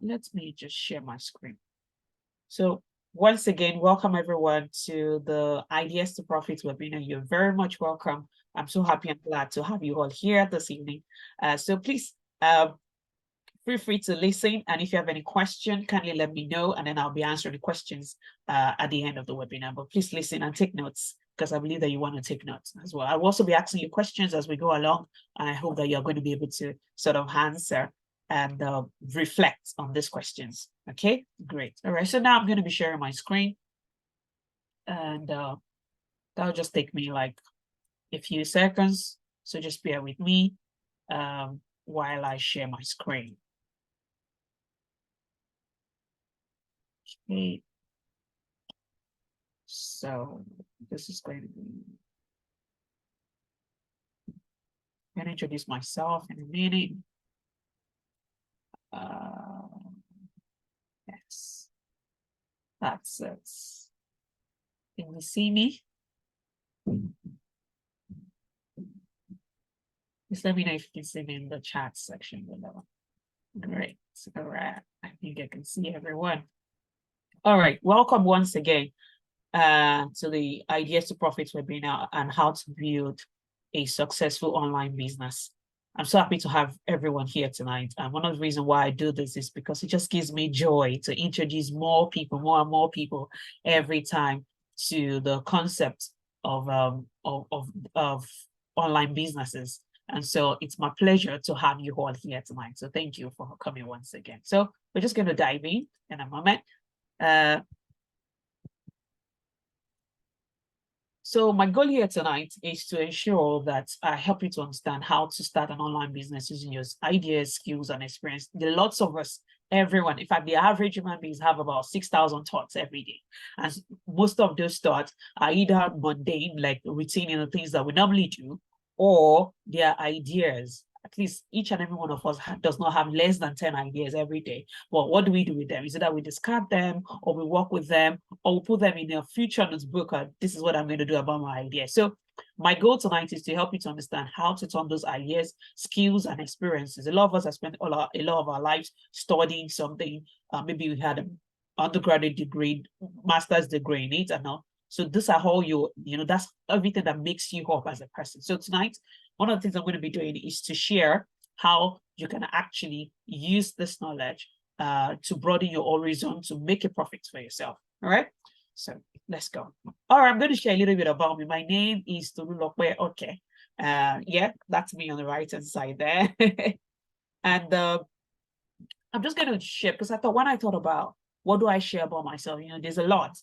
let me just share my screen. So once again, welcome everyone to the Ideas to Profit webinar. You're very much welcome. I'm so happy and glad to have you all here this evening. So please feel free to listen. And if you have any question, kindly let me know, and then I'll be answering the questions at the end of the webinar. But please listen and take notes, because I believe that you want to take notes as well. I'll also be asking you questions as we go along, and I hope that you're going to be able to sort of answer and reflect on these questions. Okay, great. All right, so now I'm going to be sharing my screen, and that'll just take me like a few seconds. So just bear with me while I share my screen. Okay. So this is going to be, I'm going to introduce myself in a minute. Yes, that's it. Can you see me? Just let me know if you can see me in the chat section below. Great. All right. I think I can see everyone. All right. Welcome once again to the Ideas to Profit webinar and how to build a successful online business. I'm so happy to have everyone here tonight. And one of the reasons why I do this is because it just gives me joy to introduce more people, more and more people every time to the concept of online businesses. And so it's my pleasure to have you all here tonight. So thank you for coming once again. So we're just going to dive in a moment. So my goal here tonight is to ensure that I help you to understand how to start an online business using your ideas, skills, and experience. There are lots of us, everyone. In fact, the average human beings have about 6,000 thoughts every day. And most of those thoughts are either mundane, like routine in the things that we normally do, or they are ideas. At least each and every one of us does not have less than 10 ideas every day. Well, what do we do with them? Is it that we discard them, or we work with them, or we put them in a future notebook? This is what I'm going to do about my idea. So my goal tonight is to help you to understand how to turn those ideas, skills, and experiences. A lot of us have spent a lot of our lives studying something. Maybe we had an undergraduate degree, master's degree in it, and all. So these are all that's everything that makes you up as a person. So tonight, one of the things I'm going to be doing is to share how you can actually use this knowledge to broaden your horizon, to make a profit for yourself. All right. So let's go. All right, I'm going to share a little bit about me. My name is Tolulope Oke. Yeah, that's me on the right hand side there. And I'm just going to share, because when I thought about what do I share about myself, there's a lot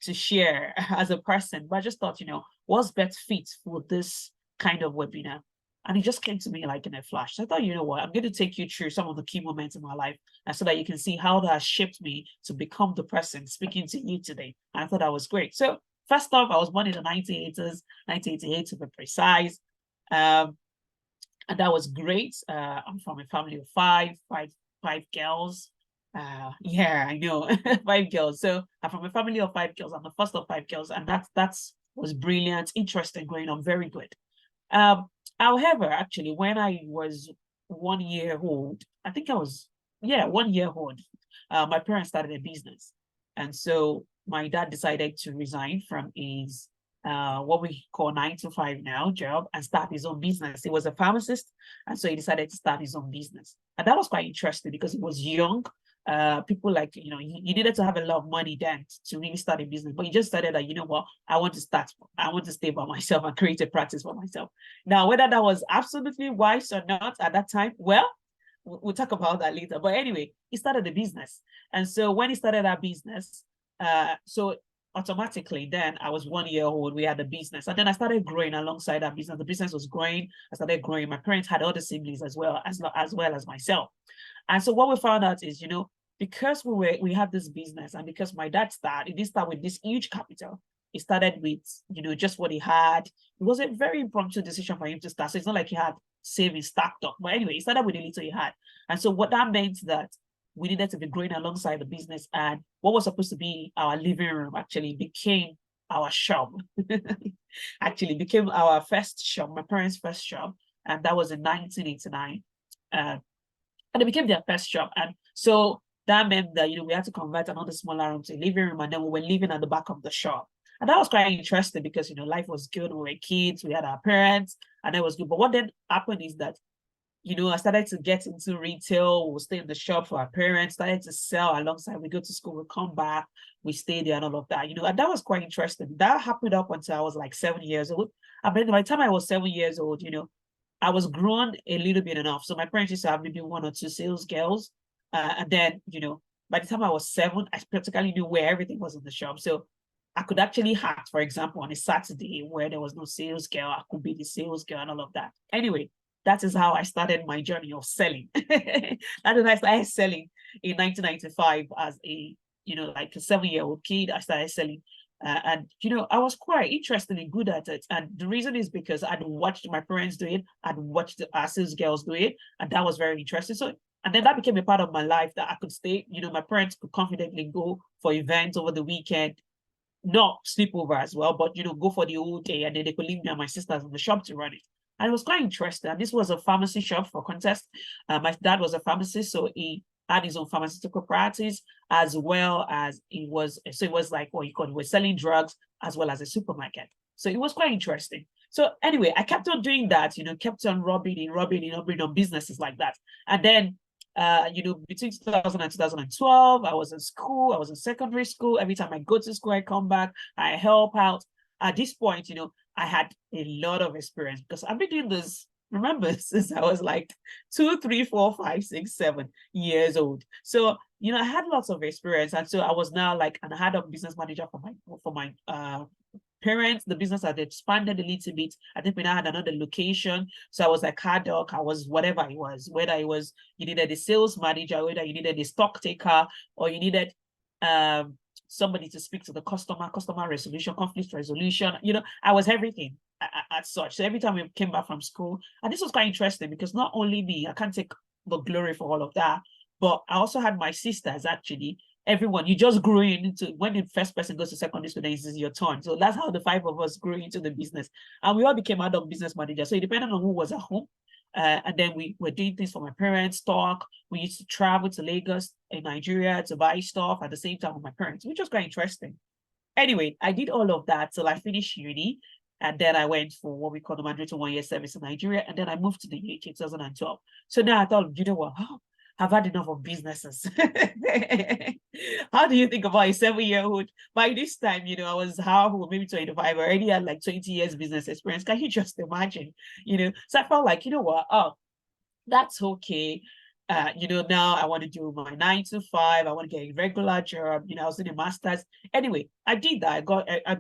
to share as a person, but I just thought, what's best fit for this kind of webinar? And it just came to me like in a flash. So I thought, you know what, I'm going to take you through some of the key moments in my life, and so that you can see how that has shaped me to become the person speaking to you today. And I thought that was great. So first off, I was born in the 1980s, 1988 to be precise. And that was great. I'm from a family of five girls. Yeah, I know, 5 girls. So I'm from a family of 5 girls. I'm the first of 5 girls, and that was brilliant, interesting, growing up, very good. However, actually, when I was 1 year old, I think I was 1 year old, my parents started a business, and so my dad decided to resign from his what we call 9-to-5 now job and start his own business. He was a pharmacist, and so he decided to start his own business, and that was quite interesting because he was young. People like, you needed to have a lot of money then to really start a business, but he just decided that, what, I want to stay by myself and create a practice for myself. Now, whether that was absolutely wise or not at that time, well, we'll talk about that later. But anyway, he started a business. And so when he started our business, so automatically then I was 1 year old, we had a business, and then I started growing alongside that business. The business was growing. I started growing. My parents had other siblings as well as myself. And so what we found out is, because we had this business, and because my dad he didn't start with this huge capital. He started with, just what he had. It was a very impromptu decision for him to start. So it's not like he had savings stacked up. But anyway, he started with the little he had. And so what that meant that we needed to be growing alongside the business. And what was supposed to be our living room actually became our shop. Actually became our first shop, my parents' first shop. And that was in 1989. And it became their first shop. And So that meant that, we had to convert another smaller room to a living room, and then we were living at the back of the shop. And that was quite interesting because, life was good. We were kids, we had our parents, and it was good. But what then happened is that, I started to get into retail. We'll stay in the shop for our parents, started to sell alongside. We go to school, we come back, we stay there and all of that, and that was quite interesting. That happened up until I was like 7 years old. And by the time I was 7 years old, I was grown a little bit enough. So my parents used to have maybe one or two sales girls. And then, by the time I was 7, I practically knew where everything was in the shop. So I could actually act, for example, on a Saturday where there was no sales girl, I could be the sales girl and all of that. Anyway, that is how I started my journey of selling. That is how I started selling in 1995 as a, like a 7-year-old kid. I started selling. And, I was quite interested and good at it. And the reason is because I'd watched my parents do it. I'd watched our sales girls do it. And that was very interesting. So, and then that became a part of my life that I could stay, my parents could confidently go for events over the weekend, not sleep over as well, but, go for the whole day. And then they could leave me and my sisters in the shop to run it. And it was quite interesting. And this was a pharmacy shop for contest. My dad was a pharmacist, so he had his own pharmaceutical practice, as well as it was like what you call it, we're selling drugs as well as a supermarket. So it was quite interesting. So anyway, I kept on doing that, kept on rubbing on businesses like that. And then between 2000 and 2012, I was in school, I was in secondary school. Every time I go to school, I come back, I help out. At this point, I had a lot of experience because I've been doing this, remember, since I was like 2, 3, 4, 5, 6, 7 years old. So, I had lots of experience. And so I was now like an ad-hoc business manager for my parents. The business had expanded a little bit. I think we now had another location. So I was like ad-hoc, I was whatever it was, whether it was you needed a sales manager, whether you needed a stock taker, or you needed somebody to speak to the customer resolution, conflict resolution. I was everything as such. So every time we came back from school, and this was quite interesting because not only me, I can't take the glory for all of that, but I also had my sisters actually. Everyone, you just grew into, when the first person goes to secondary school, then it's your turn. So that's how the 5 of us grew into the business. And we all became adult business managers. So it depended on who was at home. And then we were doing things for my parents, stock. We used to travel to Lagos in Nigeria to buy stuff at the same time with my parents, which was quite interesting. Anyway, I did all of that till I finished uni. And then I went for what we call the mandatory 1-year service in Nigeria. And then I moved to the UK in 2012. So now I thought, you know what? I've had enough of businesses. How do you think about a 7-year-old? By this time, I was maybe 25. I already had like 20 years business experience. Can you just imagine? So I felt like, what? Oh, that's okay. Now I want to do my 9 to 5. I want to get a regular job. I was in a master's. Anyway, I did that.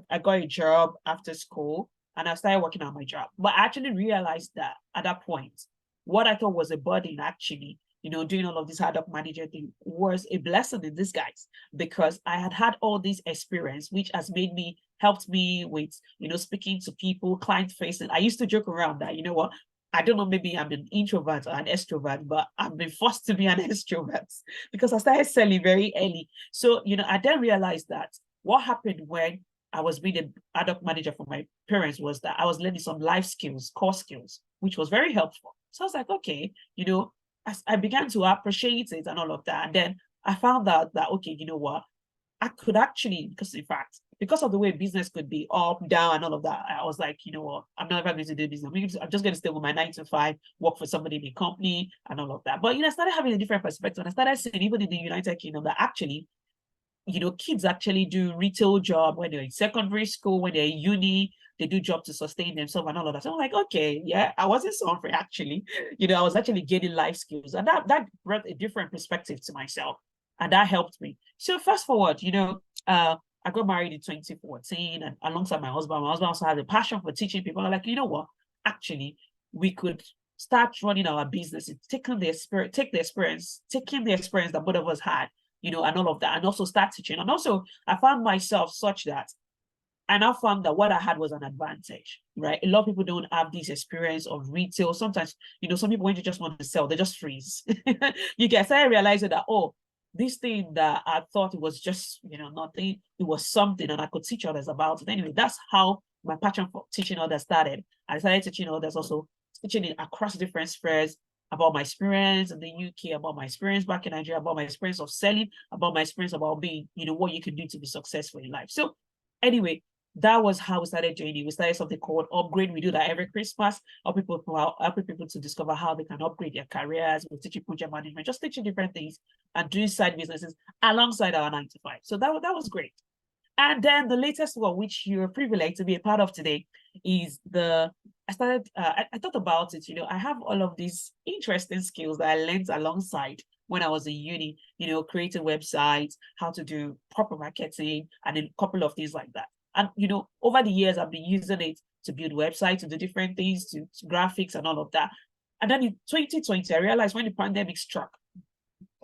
I got a job after school and I started working on my job. But I actually realized that at that point, what I thought was a burden actually, doing all of this ad hoc manager thing was a blessing in disguise because I had all this experience, which has helped me with, speaking to people, client facing. I used to joke around that, what, I don't know, maybe I'm an introvert or an extrovert, but I've been forced to be an extrovert because I started selling very early. So, I then realized that what happened when I was being an ad hoc manager for my parents was that I was learning some life skills, core skills, which was very helpful. So I was like, okay, I began to appreciate it and all of that. And then I found out that, okay, you know what? I could actually, because in fact, because of the way business could be up, down, and all of that, I was like, you know what? I'm not ever going to do business. I'm just going to stay with my 9 to 5, work for somebody in a company and all of that. But, I started having a different perspective. And I started seeing, even in the United Kingdom, that actually, kids actually do retail job when they're in secondary school, when they're in uni, they do job to sustain themselves and all of that. So I'm like, okay, yeah, I wasn't suffering actually. I was actually getting life skills. And that brought a different perspective to myself. And that helped me. So fast forward, I got married in 2014 and alongside my husband also had a passion for teaching people. I'm like, you know what? Actually, we could start running our business, taking the experience that both of us had, and all of that, and also start teaching. And also I found myself such that I now found that what I had was an advantage, right? A lot of people don't have this experience of retail. Sometimes, some people, when you just want to sell, they just freeze. You get, so I realized that, oh, this thing that I thought it was just, nothing, it was something, and I could teach others about it. Anyway, that's how my passion for teaching others started. I started teaching others, also teaching it across different spheres, about my experience in the UK, about my experience back in Nigeria, about my experience of selling, about my experience about being, what you can do to be successful in life. So anyway, that was how we started joining. We started something called Upgrade. We do that every Christmas, helping people to discover how they can upgrade their careers. We're teaching project management, just teaching different things and doing side businesses alongside our 9 to 5. So that was great. And then the latest one, which you're privileged to be a part of today, is I thought about it, I have all of these interesting skills that I learned alongside when I was in uni, creating websites, how to do proper marketing, and a couple of things like that. And, over the years, I've been using it to build websites, to do different things, to graphics and all of that. And then in 2020, I realized when the pandemic struck,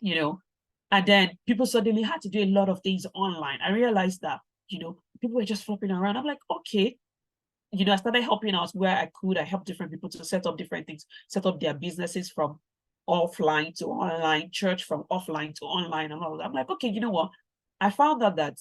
and then people suddenly had to do a lot of things online. I realized that, people were just flopping around. I'm like, okay, I started helping out where I could. I helped different people to set up different things, set up their businesses from offline to online, church from offline to online and all of that. I'm like, okay, you know what? I found out that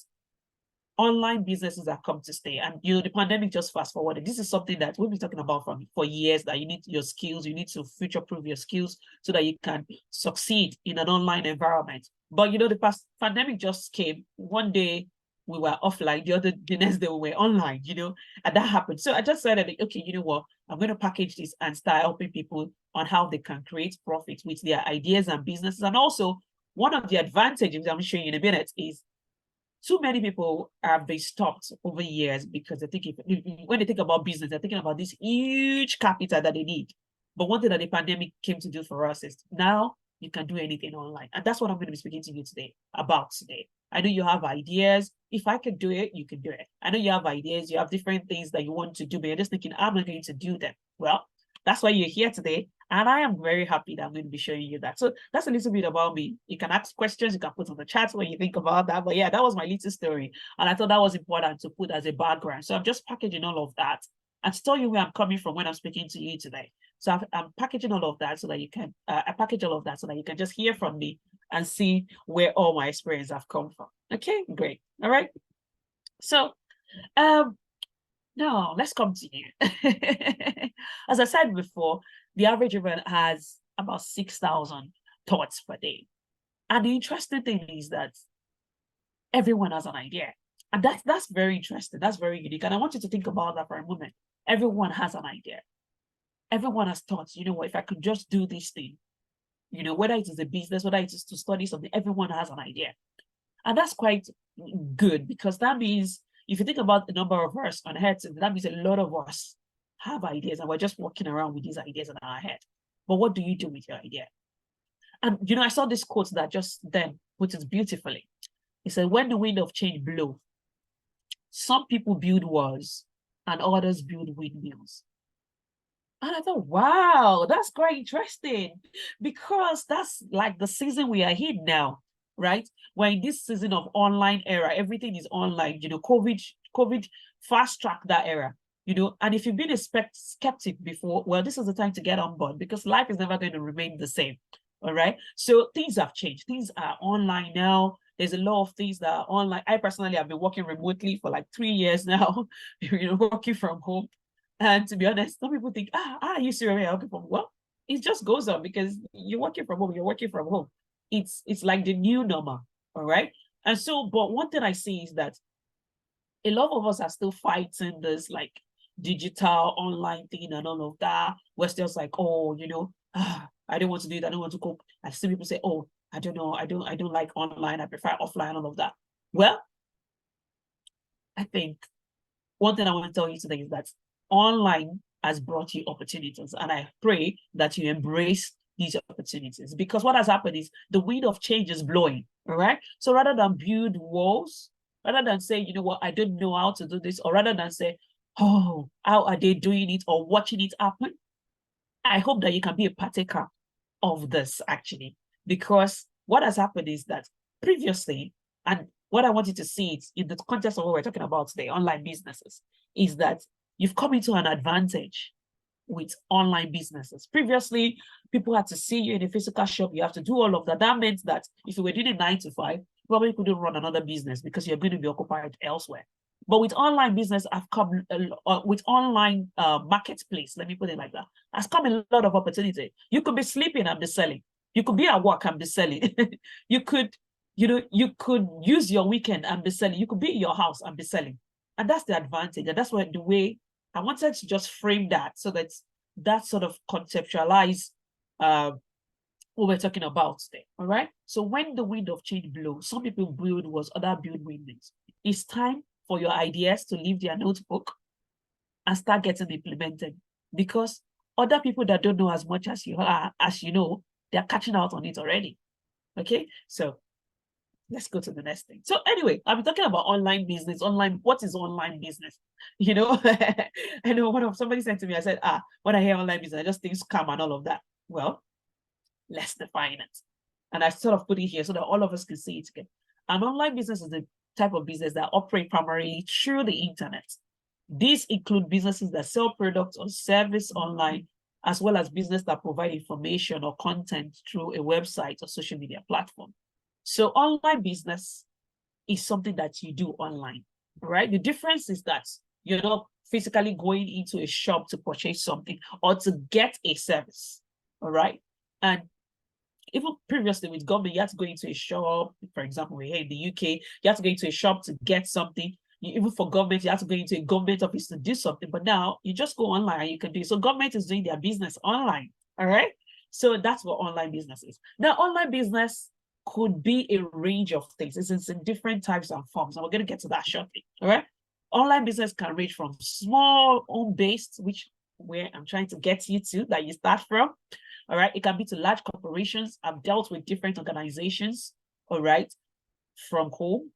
online businesses have come to stay. And the pandemic just fast forwarded. This is something that we've been talking about for years, that you need your skills, you need to future-proof your skills so that you can succeed in an online environment. But the pandemic just came. One day we were offline, the next day we were online, and that happened. So I just said, okay, you know what? I'm going to package this and start helping people on how they can create profit with their ideas and businesses. And also, one of the advantages I'm showing you in a minute is too many people have been stopped over years because they think when they think about business, they're thinking about this huge capital that they need. But one thing that the pandemic came to do for us is now you can do anything online. And that's what I'm going to be speaking to you about today. I know you have ideas. If I can do it, you can do it. I know you have ideas. You have different things that you want to do, but you're just thinking, I'm not going to do them. Well, that's why you're here today. And I am very happy that I'm going to be showing you that. So that's a little bit about me. You can ask questions, you can put on the chat when you think about that. But yeah, that was my little story. And I thought that was important to put as a background. So I'm just packaging all of that and to tell you where I'm coming from when I'm speaking to you today. So I'm packaging all of that so that you can, I package all of that so that you can just hear from me and see where all my experience have come from. Okay, great. All right. So, now let's come to you. As I said before, the average human has about 6,000 thoughts per day. And the interesting thing is that everyone has an idea. And that's very interesting. That's very unique. And I want you to think about that for a moment. Everyone has an idea. Everyone has thoughts, if I could just do this thing, whether it is a business, whether it is to study something, everyone has an idea. And that's quite good because that means if you think about the number of us on Earth, that means a lot of us have ideas and we're just walking around with these ideas in our head. But what do you do with your idea? And, I saw this quote that just then put it beautifully. It said, when the wind of change blows, some people build walls and others build windmills. And I thought, wow, that's quite interesting because that's like the season we are in now, right? We're in this season of online era. Everything is online. COVID fast-tracked that era, and if you've been a skeptic before, well, this is the time to get on board because life is never going to remain the same, all right? So things have changed. Things are online now. There's a lot of things that are online. I personally have been working remotely for like 3 years now, working from home. And to be honest, some people think, are you serious working from home? Well, it just goes on because you're working from home. It's like the new normal, all right? And so, but one thing I see is that a lot of us are still fighting this like digital online thing and all of that. We're still like, oh, I don't want to do it. I don't want to cook. I see people say, oh, I don't know. I don't like online. I prefer offline, all of that. Well, I think one thing I want to tell you today is that online has brought you opportunities. And I pray that you embrace these opportunities because what has happened is the wind of change is blowing, all right? So rather than build walls, rather than say, you know what, I don't know how to do this, or rather than say, oh, how are they doing it or watching it happen? I hope that you can be a partaker of this actually, because what has happened is that previously, and what I want you to see it in the context of what we're talking about today, online businesses, is that you've come into an advantage with online businesses. Previously, people had to see you in a physical shop. You have to do all of that. That meant that if you were doing a 9 to 5, you probably couldn't run another business because you're going to be occupied elsewhere. But with online business, I've come with online marketplace, let me put it like that, has come a lot of opportunity. You could be sleeping and be selling. You could be at work and be selling. You could, you could use your weekend and be selling. You could be in your house and be selling. And that's the advantage. And that's why the way I wanted to just frame that, so that sort of conceptualize what we're talking about today. All right. So when the wind of change blows, some people build was other build windmills. It's time for your ideas to leave their notebook and start getting implemented, because other people that don't know as much as you are, as you know, they're catching out on it already. Okay. So let's go to the next thing. So anyway, I'm talking about online business. What is online business? I know somebody said to me, I said, when I hear online business, I just think scam and all of that. Well, let's define it. And I sort of put it here so that all of us can see it again. An online business is the type of business that operate primarily through the internet. These include businesses that sell products or service online, as well as business that provide information or content through a website or social media platform. So online business is something that you do online, right? The difference is that you're not physically going into a shop to purchase something or to get a service, all right? And even previously with government, you have to go into a shop. For example, we're here in the UK, you have to go into a shop to get something. Even for government, you have to go into a government office to do something. But now you just go online and you can do it. So government is doing their business online. All right. So that's what online business is. Now, online business could be a range of things. It's in different types and forms. And we're going to get to that shortly. All right. Online business can range from small home-based, which where I'm trying to get you to, that you start from. All right. It can be to large corporations. I've dealt with different organizations, all right, from home,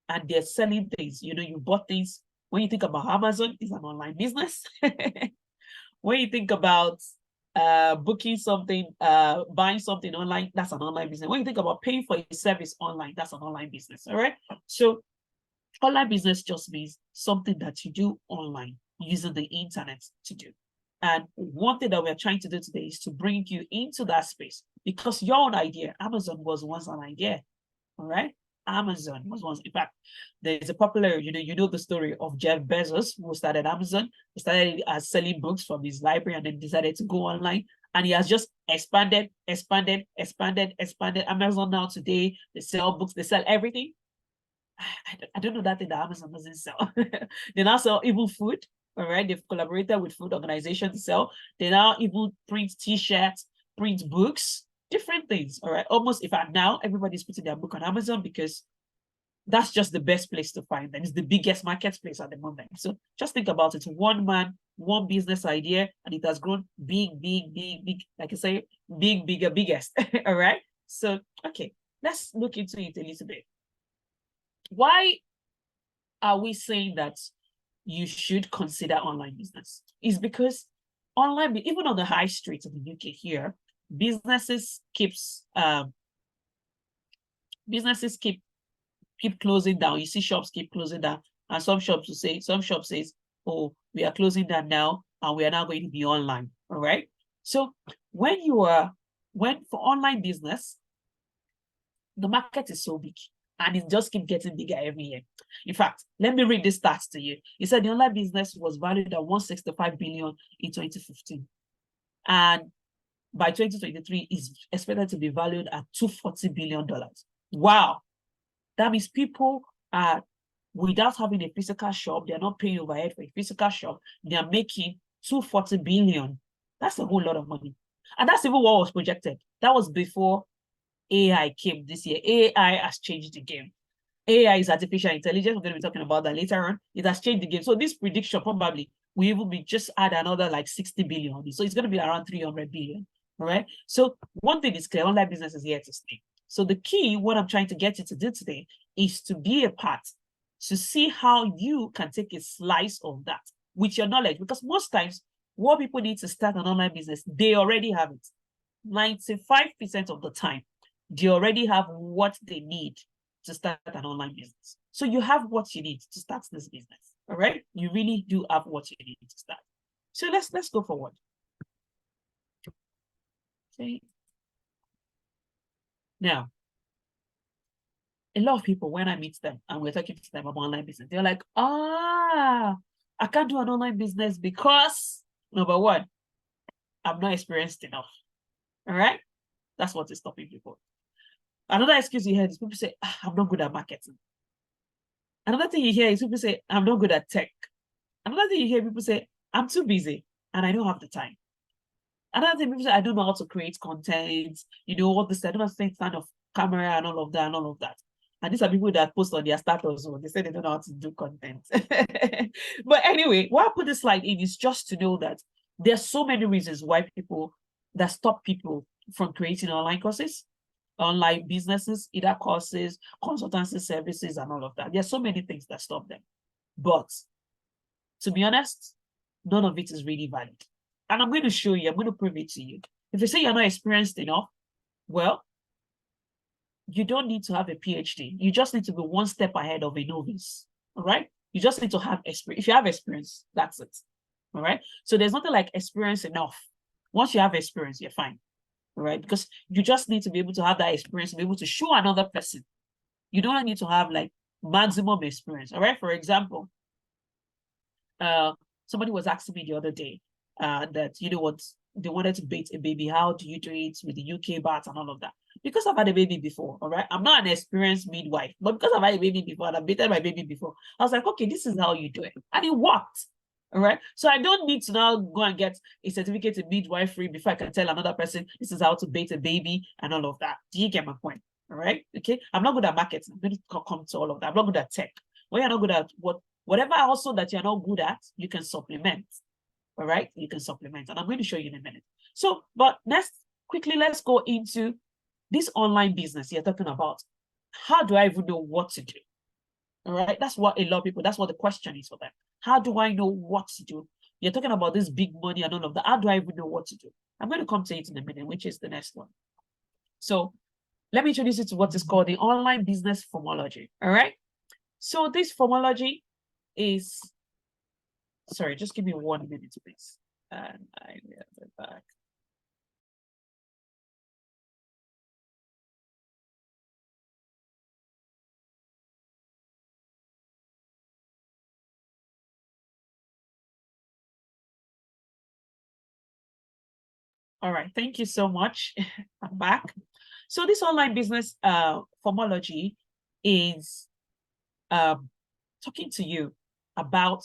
and they're selling things. You bought things. When you think about Amazon, it's an online business. When you think about booking something, buying something online, that's an online business. When you think about paying for a service online, that's an online business. All right. So online business just means something that you do online using the internet to do. And one thing that we're trying to do today is to bring you into that space, because your own idea, Amazon was once an idea, all right? Amazon was once, in fact, there's a popular, you know the story of Jeff Bezos, who started Amazon. He started as selling books from his library and then decided to go online. And he has just expanded. Amazon now today, they sell books, they sell everything. I don't know that thing that Amazon doesn't sell. They now sell even food. All right, they've collaborated with food organizations to sell. They now even print T-shirts, print books, different things. All right, almost in fact now everybody's putting their book on Amazon because that's just the best place to find them. It's the biggest marketplace at the moment. So just think about it: one man, one business idea, and it has grown big. Like I say, bigger, biggest. All right. So okay, let's look into it a little bit. Why are we saying that you should consider online business? Is because online, even on the high streets of the UK here, businesses keep closing down. You see shops keep closing down, and some shops says, oh, we are closing down now and we are now going to be online. All right. So when for online business, the market is so big and it just keeps getting bigger every year. In fact, let me read this stats to you. It said the online business was valued at 165 billion in 2015. And by 2023, is expected to be valued at $240 billion. Wow. That means people are, without having a physical shop, they're not paying overhead for a physical shop, they're making 240 billion. That's a whole lot of money. And that's even what was projected. That was before AI came this year. AI has changed the game. AI is artificial intelligence. We're going to be talking about that later on. It has changed the game. So this prediction probably will even be just add another like 60 billion. So it's going to be around 300 billion. All right. So one thing is clear: online business is here to stay. So the key, what I'm trying to get you to do today, is to be a part, to see how you can take a slice of that with your knowledge. Because most times, what people need to start an online business, they already have it. 95% of the time, they already have what they need to start an online business. So you have what you need to start this business. All right. You really do have what you need to start. So let's go forward. Okay. Now, a lot of people, when I meet them and we're talking to them about online business, they're like, I can't do an online business because, number one, I'm not experienced enough. All right? That's what is stopping people. Another excuse you hear is people say, I'm not good at marketing. Another thing you hear is people say, I'm not good at tech. Another thing you hear people say, I'm too busy and I don't have the time. Another thing people say, I don't know how to create content, what this, I don't understand stand of camera and all of that and all of that. And these are people that post on their status, they say they don't know how to do content. But anyway, why I put this slide in is just to know that there's so many reasons why that stop people from creating online courses, online businesses, either courses, consultancy services, and all of that. There's so many things that stop them. But to be honest, none of it is really valid. And I'm going to show you, I'm going to prove it to you. If you say you're not experienced enough, well, you don't need to have a PhD. You just need to be one step ahead of a novice. All right. You just need to have experience. If you have experience, that's it. All right. So there's nothing like experience enough. Once you have experience, you're fine. All right. Because you just need to be able to have that experience to be able to show another person. You don't need to have like maximum experience. All right. For example, somebody was asking me the other day that, what, they wanted to bait a baby. How do you do it with the UK bat and all of that? Because I've had a baby before, all right? I'm not an experienced midwife, but because I've had a baby before and I've baited my baby before, I was like, okay, this is how you do it. And it worked, all right? So I don't need to now go and get a certificate in midwifery before I can tell another person this is how to bait a baby and all of that. Do you get my point? All right? Okay? I'm not good at marketing. I'm going to come to all of that. I'm not good at tech. When you're not good at whatever also that you're not good at, you can supplement. All right, you can supplement, and I'm going to show you in a minute. So, but let's go into this online business you're talking about. How do I even know what to do? All right, that's what a lot of people, that's what the question is for them. How do I know what to do? You're talking about this big money and all of that. How do I even know what to do? I'm going to come to it in a minute, which is the next one. So let me introduce you to what is called the online business formology. All right. So this formology is, sorry, just give me 1 minute, please. And I will be back. All right, thank you so much. I'm back. So this online business formology is talking to you about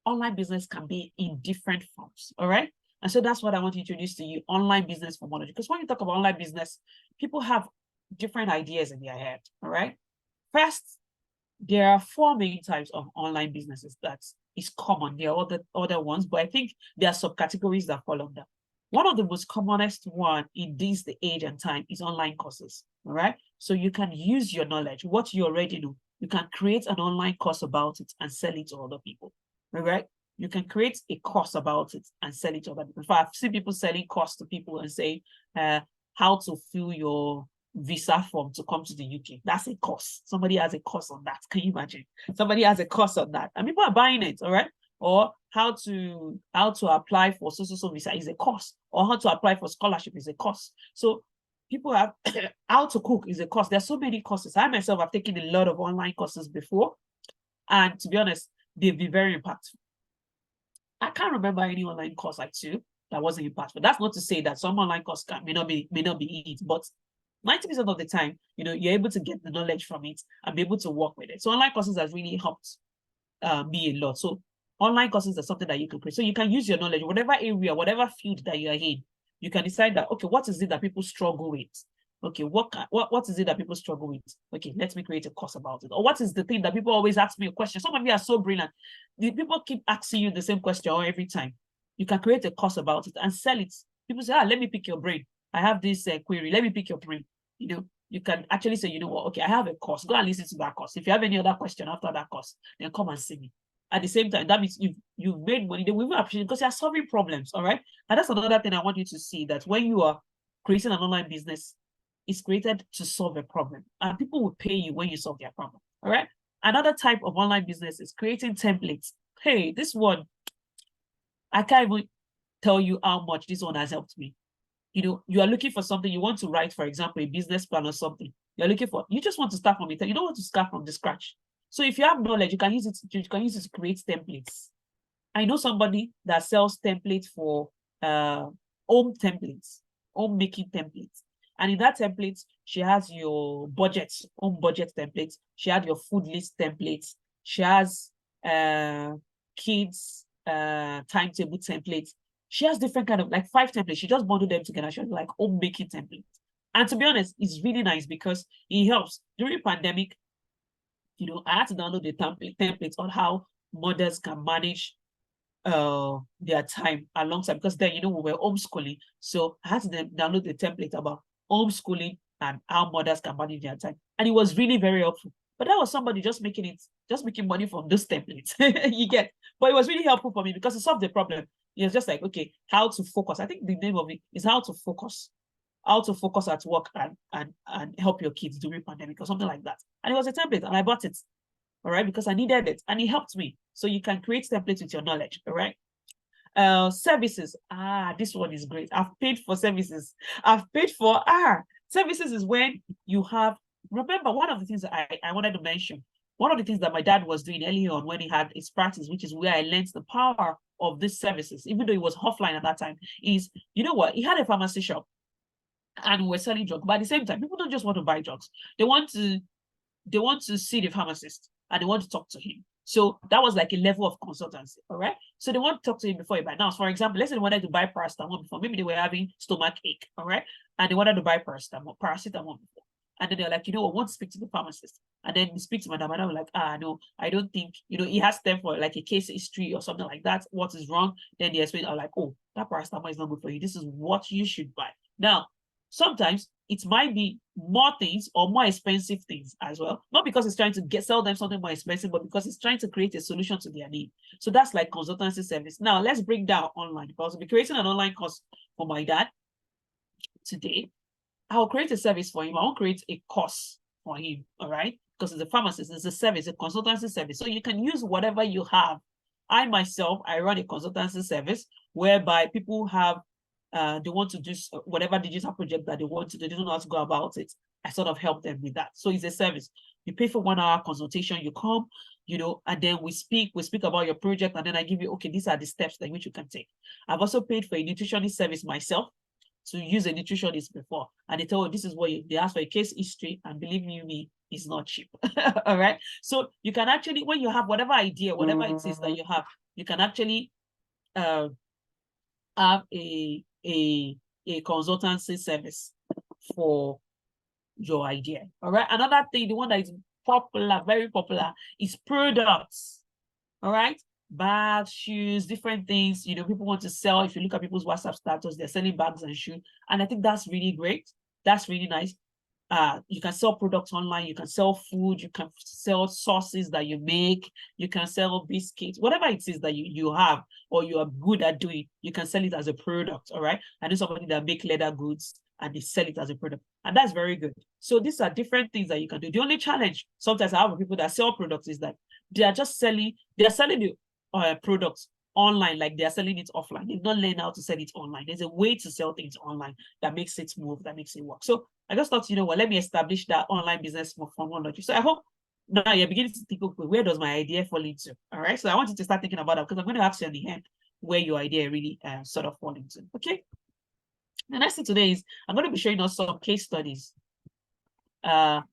online business can be in different forms, all right? And so that's what I want to introduce to you, online business formology. Because when you talk about online business, people have different ideas in their head, all right? First, there are 4 main types of online businesses that is common. There are other ones, but I think there are subcategories that fall under. One of the most commonest one in this the age and time is online courses. All right. So you can use your knowledge, what you already know. You can create an online course about it and sell it to other people. All right. You can create a course about it and sell it to other people. In fact, I've seen people selling course to people and say how to fill your visa form to come to the UK. That's a course. Somebody has a course on that. Can you imagine? Somebody has a course on that, and people are buying it. All right. Or how to apply for so visa is a course, or how to apply for scholarship is a course. So people have how to cook is a course. There's so many courses. I myself have taken a lot of online courses before, and to be honest, they've been very impactful. I can't remember any online course I took that wasn't impactful. That's not to say that some online course may not be it, but 90% of the time, you're able to get the knowledge from it and be able to work with it. So online courses has really helped me a lot. So online courses are something that you can create. So you can use your knowledge, whatever area, whatever field that you are in. You can decide that, okay, what is it that people struggle with? Okay, what is it that people struggle with? Okay, let me create a course about it. Or what is the thing that people always ask me a question? Some of you are so brilliant. The people keep asking you the same question every time. You can create a course about it and sell it. People say, let me pick your brain. I have this query. Let me pick your brain. You can actually say, okay, I have a course. Go and listen to that course. If you have any other question after that course, then come and see me. At the same time, that means you've made money. They will appreciate it because you're solving problems, all right? And that's another thing I want you to see, that when you are creating an online business, it's created to solve a problem. And people will pay you when you solve their problem, all right? Another type of online business is creating templates. Hey, this one, I can't even tell you how much this one has helped me. You are looking for something, you want to write, for example, a business plan or something. you're looking for, you just want to start from it. You don't want to start from the scratch. So if you have knowledge, you can use it. You can use it to create templates. I know somebody that sells templates for home templates, home making templates. And in that template, she has your budgets, home budget templates. She had your food list templates. She has kids timetable templates. She has different kind of like 5 templates. She just bundled them together. She has like home making templates. And to be honest, it's really nice because it helps. During pandemic, I had to download the templates on how mothers can manage their time alongside, because then we were homeschooling. So I had to download the template about homeschooling and how mothers can manage their time. And it was really very helpful. But that was somebody just making money from those templates. You get, but it was really helpful for me because it solved the problem. It's just like, okay, how to focus. I think the name of it is how to focus at work and help your kids during pandemic or something like that. And it was a template and I bought it. All right, because I needed it and it helped me. So you can create templates with your knowledge. All right. Services. This one is great. I've paid for services. Services is when you have, remember, one of the things that I wanted to mention, one of the things that my dad was doing early on when he had his practice, which is where I learned the power of these services, even though it was offline at that time, is, you know what, he had a pharmacy shop and we were selling drugs. But at the same time, people don't just want to buy drugs. They want to see the pharmacist and they want to talk to him. So that was like a level of consultancy, all right? So they want to talk to him before you buy. Now, for example, let's say they wanted to buy paracetamol before. Maybe they were having stomach ache, all right? And they wanted to buy paracetamol before. And then they're like, I want to speak to the pharmacist. And then we speak to madam, and I'm like, no, I don't think, he has time for like a case history or something like that. What is wrong? Then they explain, I'm like, oh, that paracetamol is not good for you. This is what you should buy. Now, sometimes it might be more things or more expensive things as well. Not because it's trying to sell them something more expensive, but because it's trying to create a solution to their need. So that's like consultancy service. Now let's break down online, because I'll be creating an online course for my dad today. I'll create a service for him. I won't create a course for him, all right? Because it's a pharmacist, it's a service, a consultancy service. So you can use whatever you have. I myself, I run a consultancy service whereby people have they want to do whatever digital project that they want to do, they don't know how to go about it. I sort of help them with that. So it's a service. You pay for 1 hour consultation, you come, and then we speak about your project, and then I give you, okay, these are the steps that which you can take. I've also paid for a nutritionist service myself to use a nutritionist before, and they tell you this is what they ask for a case history, and believe me, it's not cheap. All right. So you can actually, when you have whatever idea, whatever it is that you have, you can actually have a consultancy service for your idea. All right. Another thing, the one that is popular, very popular, is products. All right. Bags, shoes, different things. People want to sell. If you look at people's WhatsApp status, they're selling bags and shoes. And I think that's really great. That's really nice. You can sell products online, you can sell food, you can sell sauces that you make, you can sell biscuits, whatever it is that you have or you are good at doing, you can sell it as a product. All right. I know somebody that make leather goods and they sell it as a product, and that's very good. So these are different things that you can do. The only challenge sometimes I have with people that sell products is that they're selling the products online like they're selling it offline. They've not learned how to sell it online. There's a way to sell things online that makes it move, that makes it work. So I just thought, let me establish that online business phonology. So I hope now you're beginning to think, okay, where does my idea fall into? All right. So I want you to start thinking about that, because I'm going to ask you at the end where your idea really sort of fall into. Okay. The next thing today is I'm going to be showing us some case studies. And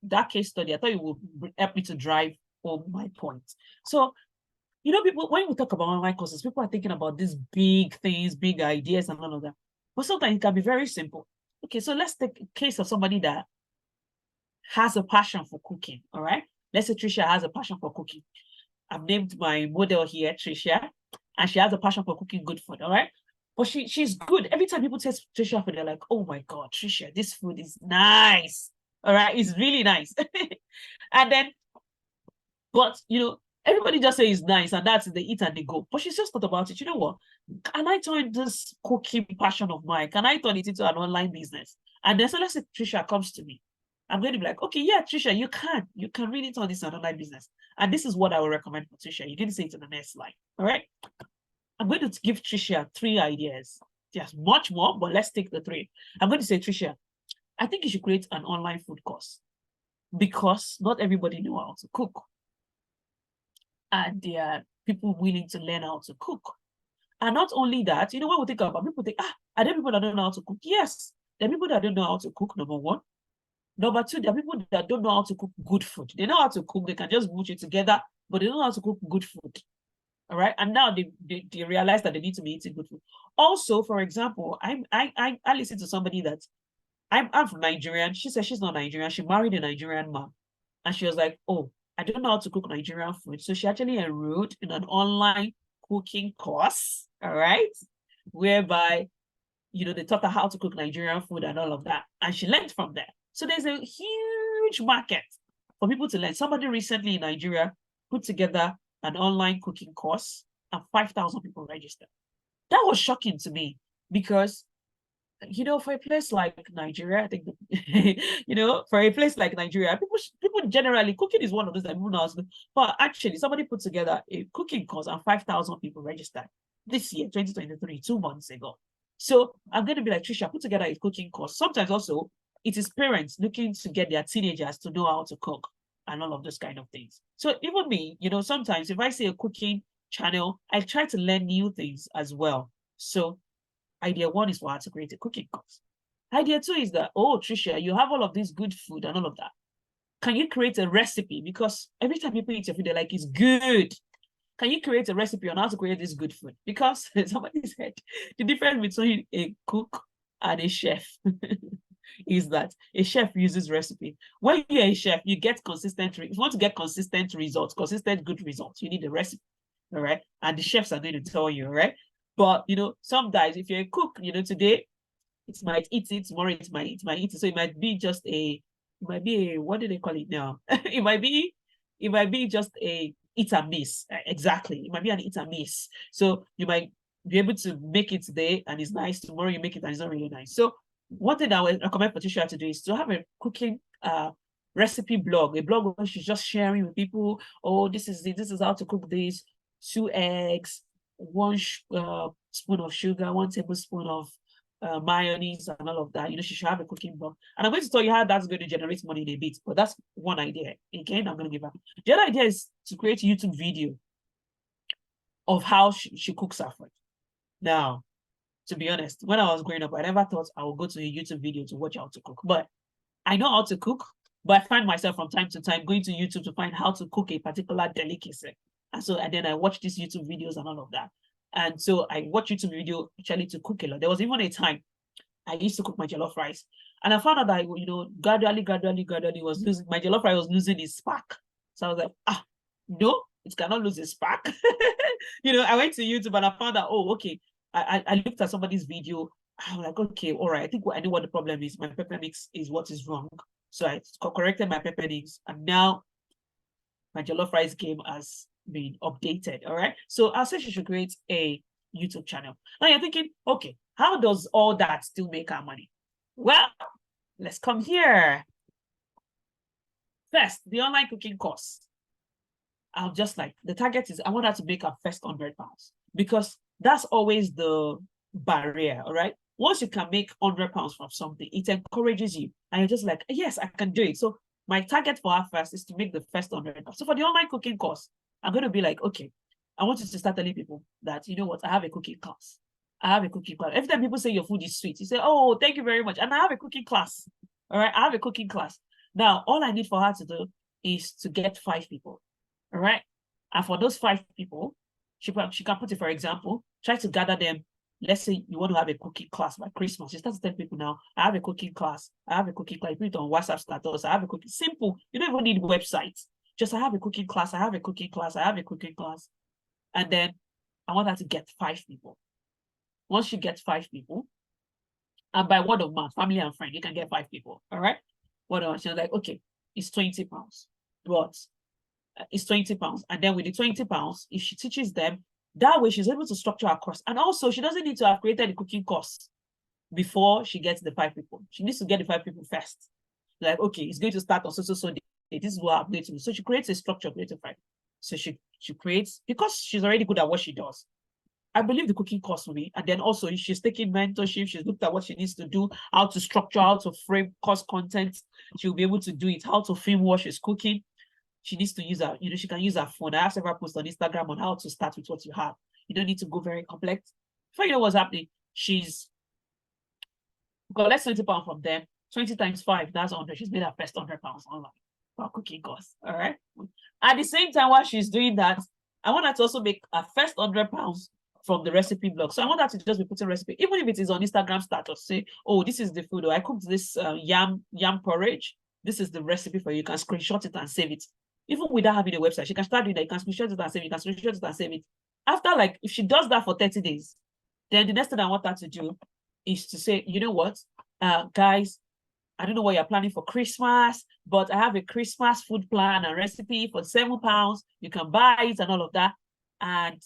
that case study, I thought it would help me to drive home my point. So people, when we talk about online courses, people are thinking about these big things, big ideas and all of that. But sometimes it can be very simple. Okay, so let's take a case of somebody that has a passion for cooking, all right? Let's say Trisha has a passion for cooking. I've named my model here, Trisha, and she has a passion for cooking good food, all right? But she's good. Every time people taste Trisha food, they're like, oh my God, Trisha, this food is nice, all right? It's really nice. And then, but, everybody just say it's nice, and that's they eat and they go. But she's just thought about it. You know what? Can I turn this cooking passion of mine? Can I turn it into an online business? And then so let's say Trisha comes to me. I'm going to be like, okay, yeah, Trisha, you can really turn this into an online business. And this is what I would recommend for Trisha. You're going to say it in the next slide. All right. I'm going to give Trisha 3 ideas. There's much more, but let's take the 3. I'm going to say, Trisha, I think you should create an online food course, because not everybody know how to cook. And there are people willing to learn how to cook. And not only that, when we think about, people think, are there people that don't know how to cook? Yes, there are people that don't know how to cook, number one. Number two, there are people that don't know how to cook good food. They know how to cook, they can just mush it together, but they don't know how to cook good food. All right. And now they realize that they need to be eating good food. Also, for example, I listen to somebody that I'm from Nigerian. She said she's not Nigerian. She married a Nigerian man. And she was like, oh, I don't know how to cook Nigerian food. So she actually enrolled in an online cooking course, all right, whereby, they taught her how to cook Nigerian food and all of that. And she learned from there. So there's a huge market for people to learn. Somebody recently in Nigeria put together an online cooking course and 5,000 people registered. That was shocking to me because, for a place like Nigeria, I think, for a place like Nigeria, people generally, cooking is one of those that people know. But actually, somebody put together a cooking course and 5,000 people registered this year, 2023, 2 months ago. So I'm going to be like, Trisha, put together a cooking course. Sometimes also, it is parents looking to get their teenagers to know how to cook and all of those kind of things. So even me, sometimes if I see a cooking channel, I try to learn new things as well. So idea one is for her to create a cooking course. Idea two is that, oh, Trisha, you have all of this good food and all of that. Can you create a recipe? Because every time people eat your food, they're like, it's good. Can you create a recipe on how to create this good food? Because somebody said the difference between a cook and a chef is that a chef uses recipe. When you're a chef, you get consistent. If you want to get consistent results, consistent good results, you need a recipe, all right? And the chefs are going to tell you, all right? But sometimes if you're a cook, today it might eat it, tomorrow it might eat it. So it might be just what do they call it now? it might be just a eat and miss. Exactly. It might be an eat and miss. So you might be able to make it today and it's nice. Tomorrow you make it and it's not really nice. So one thing I would recommend Patricia to do is to have a cooking recipe blog, a blog where she's just sharing with people, oh, this is how to cook this, 2 eggs, 1 spoon of sugar, 1 tablespoon of mayonnaise and all of that. She should have a cooking blog. And I'm going to tell you how that's going to generate money in a bit, but that's one idea. Again, I'm going to give her. The other idea is to create a YouTube video of how she cooks her food. Now, to be honest, when I was growing up, I never thought I would go to a YouTube video to watch how to cook. But I know how to cook, but I find myself from time to time going to YouTube to find how to cook a particular delicacy. And then I watch these YouTube videos and all of that. And so I watch YouTube video actually to cook a lot. There was even a time I used to cook my jollof rice. And I found out that, gradually was losing, my jollof rice was losing its spark. So I was like, no, it cannot lose its spark. I went to YouTube and I found out, oh, okay. I looked at somebody's video. I was like, okay, all right. I think I know what the problem is. My pepper mix is what is wrong. So I corrected my pepper mix. And now my jollof rice game has been updated. All right. So I said she should create a YouTube channel. Now you're thinking, okay, how does all that still make our money? Well, let's come here. First, the online cooking course. I'm just like, the target is I want her to make her first £100 because that's always the barrier. All right. Once you can make £100 from something, it encourages you. And you're just like, yes, I can do it. So my target for her first is to make the first £100. So for the online cooking course, I'm going to be like, okay, I want you to start telling people that, you know what, I have a cooking class. I have a cooking class. Every time people say your food is sweet, you say, oh, thank you very much. And I have a cooking class. All right, I have a cooking class. Now, all I need for her to do is to get 5 people. All right. And for those 5 people, she can put it, for example, try to gather them. Let's say you want to have a cooking class by Christmas. You start to tell people now, I have a cooking class. I have a cooking class. You put it on WhatsApp status. I have a cooking. Simple. You don't even need websites. Just I have a cooking class. I have a cooking class. I have a cooking class. And then I want her to get 5 people. Once you get 5 people, and by word of mouth, family and friend, you can get 5 people. All right. Word of mouth. She's like, okay, it's £20. But it's £20. And then with the £20, if she teaches them, that way she's able to structure her course. And also, she doesn't need to have created the cooking course before she gets the 5 people. She needs to get the 5 people first. Like, okay, it's going to start on so day. This is what I'm going to do. So she creates a structure, creates a 5. So she creates, because she's already good at what she does. I believe the cooking course will be, and then also she's taking mentorship, she's looked at what she needs to do, how to structure, how to frame course content, she'll be able to do it, how to film what she's cooking. She needs to use her, she can use her phone. I have several posts on Instagram on how to start with what you have. You don't need to go very complex. Before you know what's happening, she's collects £20 from them, 20 times 5, that's 100. She's made her first £100 online for cooking course. All right. At the same time, while she's doing that, I want her to also make her first £100 from the recipe blog. So I want her to just be putting recipe, even if it is on Instagram status, say, oh, this is the food, or I cooked this yam porridge. This is the recipe for you. You can screenshot it and save it. Even without having a website, she can start doing that. You can screenshot it and save it. You can screenshot it and save it. After, like, if she does that for 30 days, then the next thing I want her to do is to say, you know what, guys, I don't know what you're planning for Christmas, but I have a Christmas food plan and recipe for £7. You can buy it and all of that. And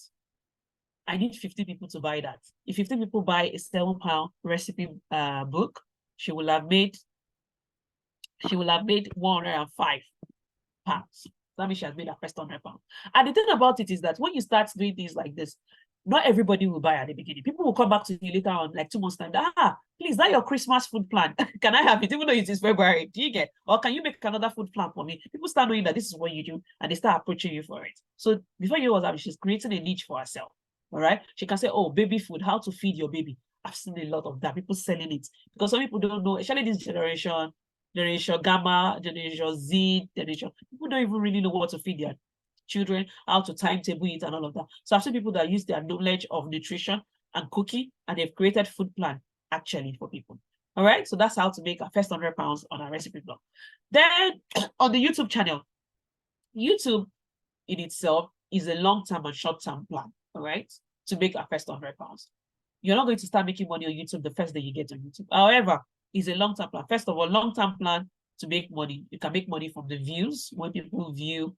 I need 50 people to buy that. If 50 people buy a £7 recipe book, she will have made 105 pounds. That means she has made her first £100. And the thing about it is that when you start doing things like this, not everybody will buy at the beginning. People will come back to you later on, like 2 months time. Please, that your Christmas food plan. Can I have it? Even though it is February, do you get? Or can you make another food plan for me? People start knowing that this is what you do, and they start approaching you for it. So before you know what's happening, she's creating a niche for herself. All right. She can say, oh, baby food, how to feed your baby. I've seen a lot of that. People selling it. Because some people don't know, especially this generation Gamma, Generation Z, people don't even really know what to feed their children, how to timetable it and all of that. So I've seen people that use their knowledge of nutrition and cooking, and they've created food plan actually for people. All right. So that's how to make our first £100 on our recipe blog. Then on the YouTube channel, YouTube in itself is a long-term and short-term plan. All right. To make our first £100. You're not going to start making money on YouTube the first day you get on YouTube. However, it's a long-term plan. First of all, long-term plan to make money. You can make money from the views. When people view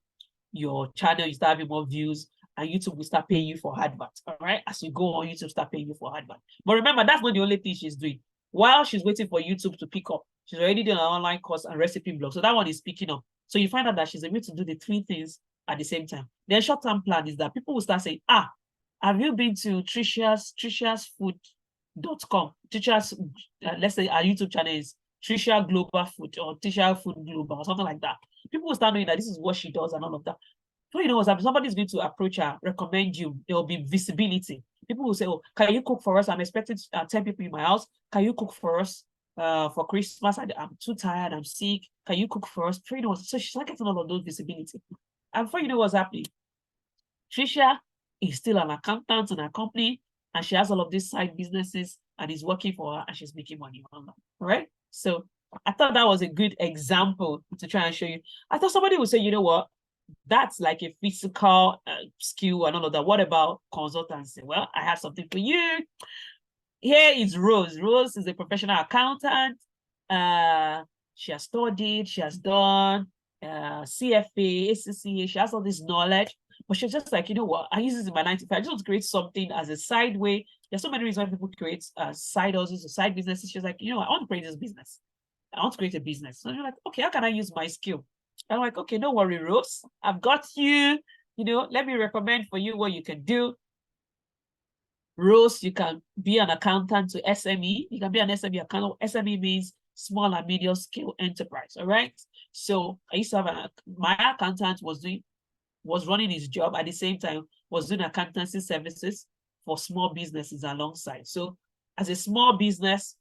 your channel, you start having more views, and YouTube will start paying you for adverts. All right. As you go on, YouTube start paying you for adverts. But remember, that's not the only thing she's doing. While she's waiting for YouTube to pick up, she's already doing an online course and recipe blog. So that one is picking up. So you find out that she's able to do the 3 things at the same time. Their short-term plan is that people will start saying, have you been to triciasfood.com? Tricia's, let's say our YouTube channel is Tricia Global Food or Tricia Food Global or something like that. People will start knowing that this is what she does and all of that. So you know what's happening? Somebody's going to approach her, recommend you. There will be visibility. People will say, oh, can you cook for us? I'm expecting 10 people in my house. Can you cook for us for Christmas? I'm too tired. I'm sick. Can you cook for us? So you know, so she's not getting all of those visibility. And before you know what's happening, Tricia is still an accountant in her company, and she has all of these side businesses, and is working for her, and she's making money on them. All right. So I thought that was a good example to try and show you. I thought somebody would say, you know what, that's like a physical skill and all of that. What about consultancy? Well, I have something for you. Here is Rose. Rose is a professional accountant. She has studied, she has done CFA, ACCA, she has all this knowledge. But she's just like, you know what, I use this in my 9 to 5. I just want to create something as a side way. There's so many reasons why people create side hustles or side businesses. She's like, you know, I want to create this business. I want to create a business. So you're like, okay, how can I use my skill? I'm like, okay, don't worry, Rose. I've got you. You know, let me recommend for you what you can do. Rose, you can be an accountant to SME. You can be an SME accountant. SME means small and medium scale enterprise. All right. So I used to have my accountant was running his job at the same time, was doing accountancy services for small businesses alongside. So as a small business,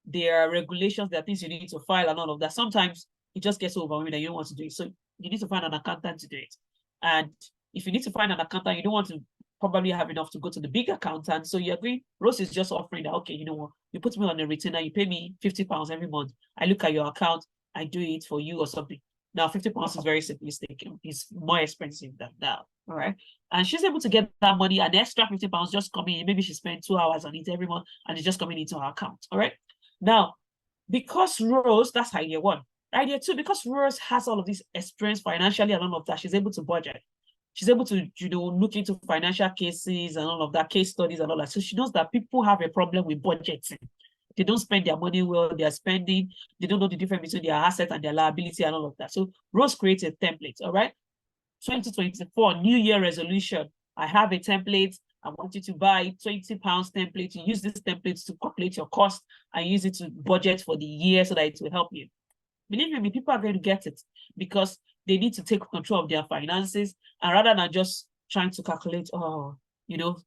there are regulations, there are things you need to file and all of that. Sometimes it just gets overwhelming and you don't want to do it. So you need to find an accountant to do it. And if you need to find an accountant, you don't want to probably have enough to go to the big accountant. So you agree, Rose is just offering that, okay, you know what, you put me on a retainer, you pay me £50 every month. I look at your account, I do it for you or something. Now, £50 is very simplistic. It's more expensive than that. All right. And she's able to get that money, an extra £50 just coming in. Maybe she spent 2 hours on it every month and it's just coming into her account. All right. Now, because Rose, that's idea 1. Idea 2, because Rose has all of this experience financially and all of that, she's able to budget. She's able to, you know, look into financial cases and all of that, case studies and all that. So she knows that people have a problem with budgeting. They don't spend their money well, they are spending, they don't know the difference between their asset and their liability and all of that. So Rose creates a template, all right? 2024, New Year resolution. I have a template. I want you to buy 20 pounds template. You use this template to calculate your cost and use it to budget for the year so that it will help you. Believe me, people are going to get it because they need to take control of their finances, and rather than just trying to calculate,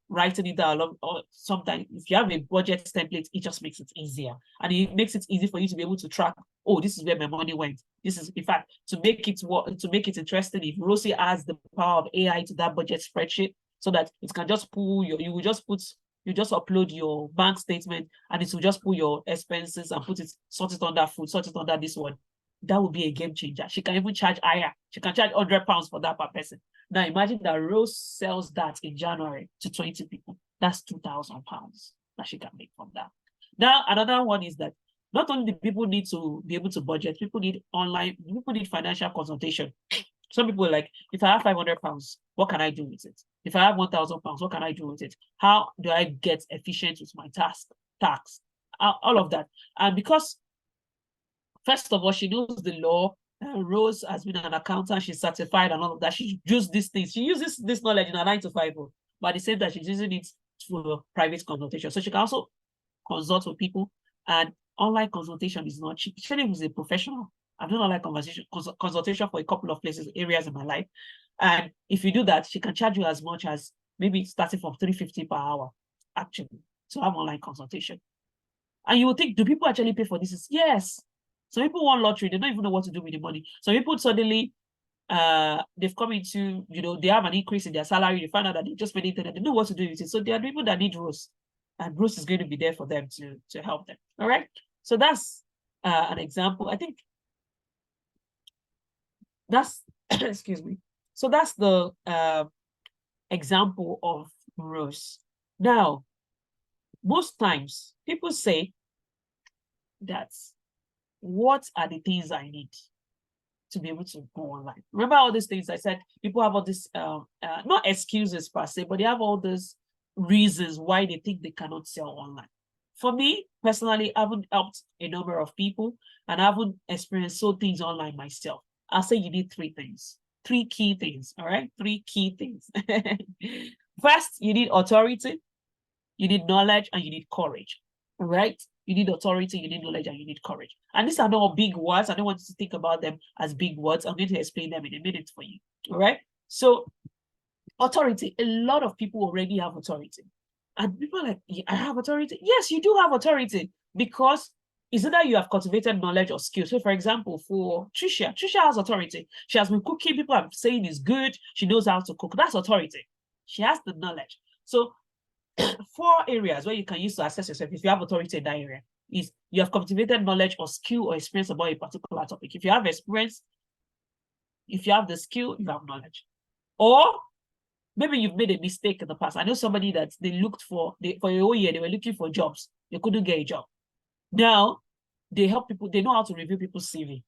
writing it down, or sometimes if you have a budget template, it just makes it easier. And it makes it easy for you to be able to track, oh, this is where my money went. This is, in fact, to make it interesting, if Rosie adds the power of AI to that budget spreadsheet so that it can just pull you just upload your bank statement and it will just pull your expenses and sort it under food, sort it under this one. That would be a game changer. She can even charge higher. She can charge £100 for that per person. Now imagine that Rose sells that in January to 20 people. That's £2,000 that she can make from that. Now, another one is that not only do people need to be able to budget, people need financial consultation. Some people are like, if I have £500, what can I do with it? If I have £1,000, what can I do with it? How do I get efficient with my tax? All of that. And because, first of all, she knows the law. Rose has been an accountant. She's certified and all of that. She uses these things. She uses this knowledge in her 9-to-5, but at the same time, she's using it for private consultation. So she can also consult with people. And online consultation is not cheap. She is a professional. I've done online consultation for a couple of areas in my life. And if you do that, she can charge you as much as maybe starting from $350 per hour, actually, to have online consultation. And you will think, do people actually pay for this? Yes. Some people want lottery. They don't even know what to do with the money. Some people suddenly, they've come into, they have an increase in their salary. They find out that they just made internet. They know what to do with it. So there are people that need Rose. And Rose is going to be there for them to help them. All right. So that's an example. I think that's, excuse me. So that's the example of Rose. Now, most times people say that, what are the things I need to be able to go online? Remember all these things I said, people have all this, not excuses per se, but they have all these reasons why they think they cannot sell online. For me, personally, I haven't helped a number of people and I haven't experienced sold things online myself. I'll say you need 3 things, 3 key things, all right? 3 key things. First, you need authority, you need knowledge, and you need courage, all right? You need authority, you need knowledge, and you need courage. And these are not big words. I don't want you to think about them as big words. I'm going to explain them in a minute for you, all right? So authority, a lot of people already have authority. And people are like, I have authority. Yes, you do have authority because it's either you have cultivated knowledge or skill. So for example, for Trisha has authority. She has been cooking. People are saying it's good. She knows how to cook. That's authority. She has the knowledge. So 4 areas where you can use to assess yourself if you have authority in that area is you have cultivated knowledge or skill or experience about a particular topic. If you have experience, if you have the skill, you have knowledge. Or maybe you've made a mistake in the past. I know somebody that they looked for a whole year, they were looking for jobs. They couldn't get a job. Now, they help people. They know how to review people's CV.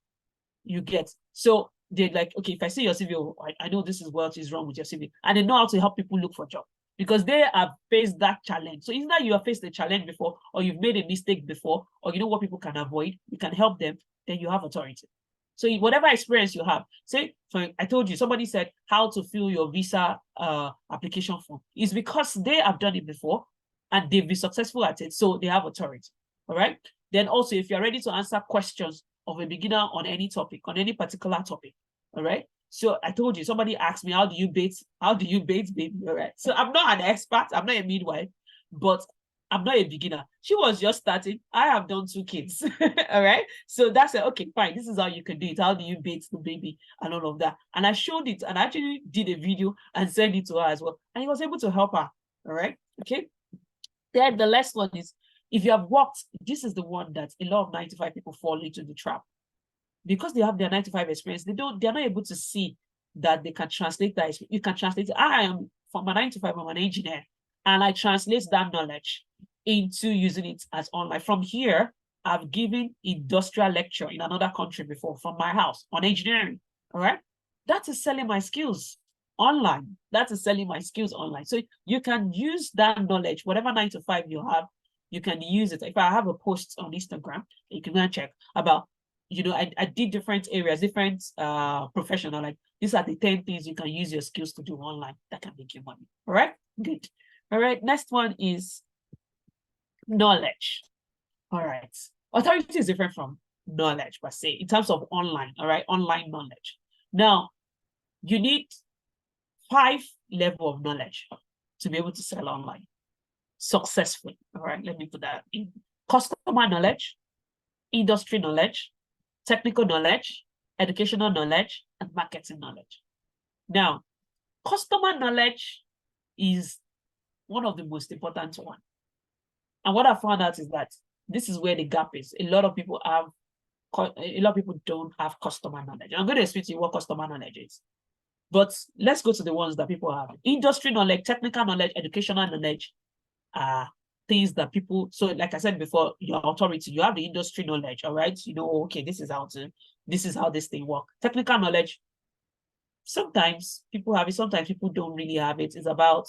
You get. So they're like, okay, if I see your CV, I know this is what is wrong with your CV. And they know how to help people look for jobs because they have faced that challenge. So either you have faced a challenge before or you've made a mistake before or you know what people can avoid, you can help them, then you have authority. So whatever experience you have, say, I told you, somebody said how to fill your visa application form. It's because they have done it before and they've been successful at it. So they have authority. All right. Then also, if you're ready to answer questions of a beginner on any topic, on any particular topic. All right. So I told you, somebody asked me, how do you bait baby? All right. So I'm not an expert. I'm not a midwife, but I'm not a beginner. She was just starting. I have done 2 kids. All right. So that's it. Okay, fine. This is how you can do it. How do you bait the baby and all of that? And I showed it and I actually did a video and sent it to her as well. And he was able to help her. All right. Okay. Then the last one is, if you have worked, this is the one that a lot of 9-to-5 people fall into the trap. Because they have their 9-to-5 experience, they're not able to see that they can translate that. You can translate it. I am from my 9-to-5, I'm an engineer, and I translate that knowledge into using it as online. From here, I've given industrial lecture in another country before from my house on engineering. All right. That is selling my skills online. That is selling my skills online. So you can use that knowledge, whatever 9-to-5 you have, you can use it. If I have a post on Instagram, you can go and check about, I did different areas, different professional, like these are the 10 things you can use your skills to do online that can make you money. All right, good. All right, next one is knowledge. All right. Authority is different from knowledge per se in terms of online, all right, online knowledge. Now, you need 5 level of knowledge to be able to sell online successfully. All right, let me put that in. Customer knowledge, industry knowledge, technical knowledge, educational knowledge, and marketing knowledge. Now, customer knowledge is one of the most important one. And what I found out is that this is where the gap is. A lot of people don't have customer knowledge. I'm going to explain to you what customer knowledge is. But let's go to the ones that people have. Industry knowledge, technical knowledge, educational knowledge are things that people, so like I said before, your authority, you have the industry knowledge, all right? You know, okay, this is how this thing works. Technical knowledge, sometimes people have it, sometimes people don't really have it. It's about,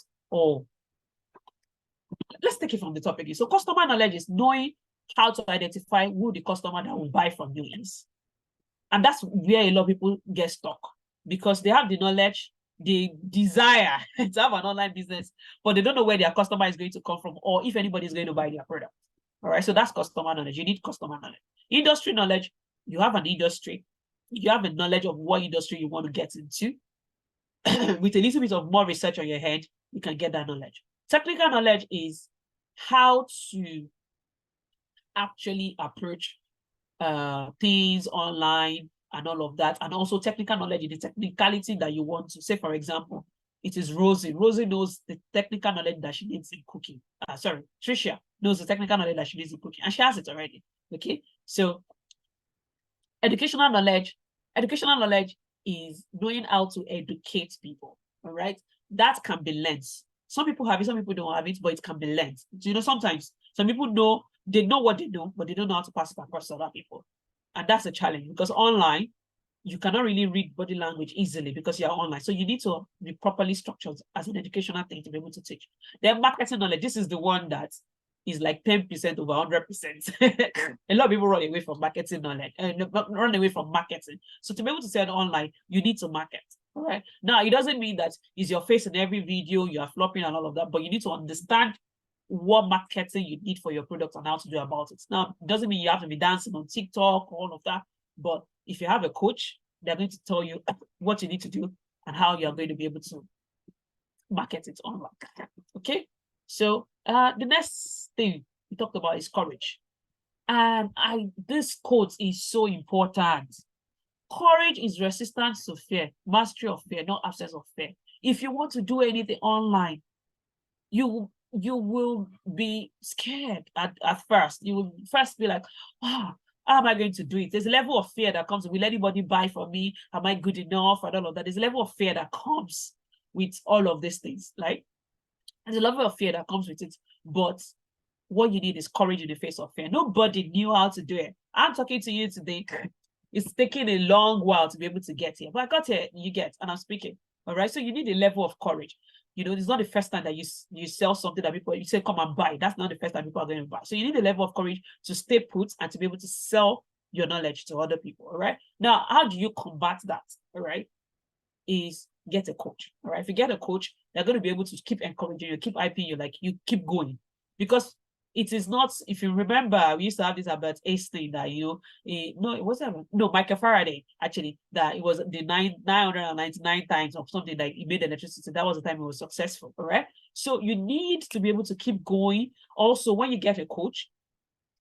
let's take it from the topic. So customer knowledge is knowing how to identify who the customer that will buy from you is. And that's where a lot of people get stuck, because they have the knowledge, the desire to have an online business, but they don't know where their customer is going to come from or if anybody is going to buy their product. All right, so that's customer knowledge. You need customer knowledge. Industry knowledge, you have an industry, you have a knowledge of what industry you want to get into. With a little bit of more research on your head, you can get that knowledge. Technical knowledge is how to actually approach things online and all of that, and also technical knowledge in the technicality that you want to. Say, for example, it is Rosie. Rosie knows the technical knowledge that she needs in cooking. Tricia knows the technical knowledge that she needs in cooking, and she has it already. Okay, so educational knowledge is knowing how to educate people. All right, that can be learned. Some people have it, some people don't have it, but it can be learned. You know, sometimes some people know what they know, but they don't know how to pass it across to other people. And that's a challenge, because online, you cannot really read body language easily because you're online. So you need to be properly structured as an educational thing to be able to teach. Then marketing knowledge, this is the one that is like 10% over 100%. A lot of people run away from marketing knowledge and run away from marketing. So to be able to sell online, you need to market. All right. Now, it doesn't mean that is your face in every video, you are flopping and all of that, but you need to understand what marketing you need for your product and how to do about it. Now, it doesn't mean you have to be dancing on TikTok, all of that, but if you have a coach, they're going to tell you what you need to do and how you're going to be able to market it online. Okay, so the next thing we talked about is courage. And this quote is so important. Courage is resistance to fear, mastery of fear, not absence of fear. If you want to do anything online, you will be scared at first. You will first be like, how am I going to do it? There's a level of fear that comes. Will anybody buy from me? Am I good enough? And all of that. There's a level of fear that comes with all of these things. Like, there's a level of fear that comes with it. But what you need is courage in the face of fear. Nobody knew how to do it. I'm talking to you today. It's taking a long while to be able to get here. But I got here, and I'm speaking. All right. So you need a level of courage. You know, it's not the first time that you sell something that people, you say, come and buy. That's not the first time people are going to buy. So you need a level of courage to stay put and to be able to sell your knowledge to other people. All right. Now, how do you combat that? All right. Is get a coach. All right. If you get a coach, they're going to be able to keep encouraging you, keep hyping you, like you keep going. Because it is not, if you remember, we used to have this about Ace thing that, Michael Faraday, actually, that it was the 999 times of something that he made electricity. That was the time he was successful, all right? So you need to be able to keep going. Also, when you get a coach,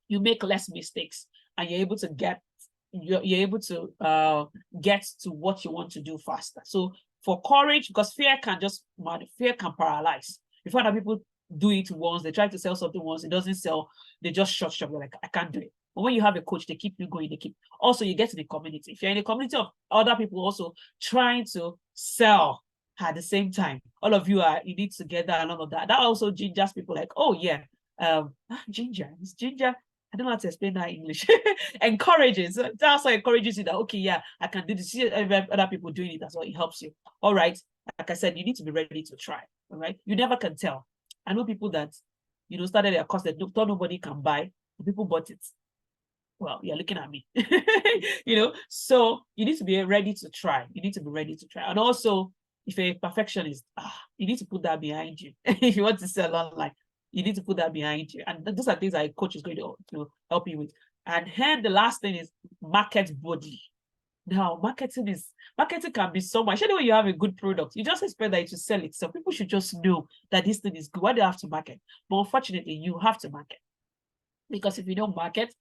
you make less mistakes and you're able to get to what you want to do faster. So for courage, because fear can paralyze. You find that people do it once, they try to sell something once, it doesn't sell, they just shut shop. They're like, I can't do it. But when you have a coach, they keep you going, also you get to the community. If you're in a community of other people also trying to sell at the same time, all of you are in it together and all of that. That also gingers people like, oh yeah, ginger. I don't know how to explain that in English. Encourages. That also encourages you that, okay, yeah, I can do this. See other people doing it as well. It helps you. All right. Like I said, you need to be ready to try. All right. You never can tell. I know people that, started their course that thought nobody can buy. People bought it. Well, you're looking at me. So you need to be ready to try. You need to be ready to try. And also, if you're a perfectionist, you need to put that behind you. If you want to sell online, you need to put that behind you. And those are things that a coach is going to help you with. And then the last thing is market boldly. Now, marketing can be so much. Anyway, you have a good product, you just expect that it to sell it. So people should just know that this thing is good. Why do you have to market? But unfortunately, you have to market. Because if you don't market,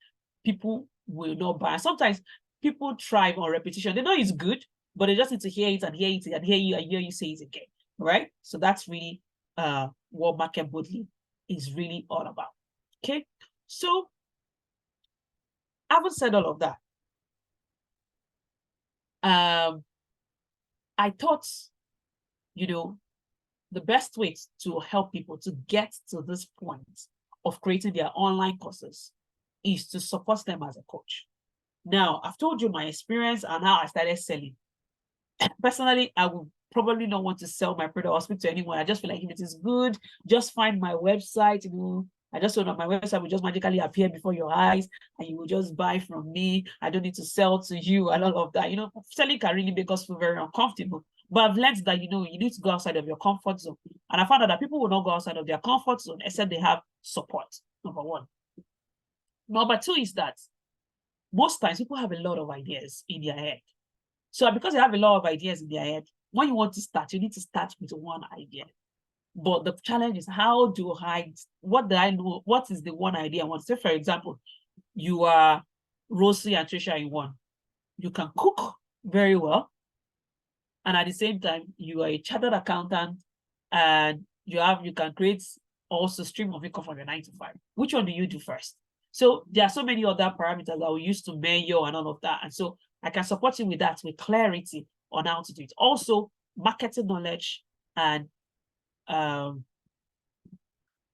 people will not buy. Sometimes people thrive on repetition. They know it's good, but they just need to hear it and hear it and hear you and hear you say it again. Right? So that's really what market boldly is really all about. Okay. So having said all of that, I thought, the best way to help people to get to this point of creating their online courses is to support them as a coach. Now, I've told you my experience and how I started selling. Personally, I would probably not want to sell my product or speak to anyone. I just feel like if it is good, just find my website, I just know that my website will just magically appear before your eyes and you will just buy from me. I don't need to sell to you and all of that. Selling can really make us feel very uncomfortable. But I've learned that, you need to go outside of your comfort zone. And I found out that people will not go outside of their comfort zone except they have support, number one. Number two is that most times people have a lot of ideas in their head. So because they have a lot of ideas in their head, when you want to start, you need to start with one idea. But the challenge is, what do I know? What is the one idea I want? Say, for example, you are Rosie and Trisha in one. You can cook very well. And at the same time, you are a chartered accountant and you can create also stream of income from your 9 to 5. Which one do you do first? So there are so many other parameters that we use to measure and all of that. And so I can support you with that, with clarity on how to do it. Also, marketing knowledge and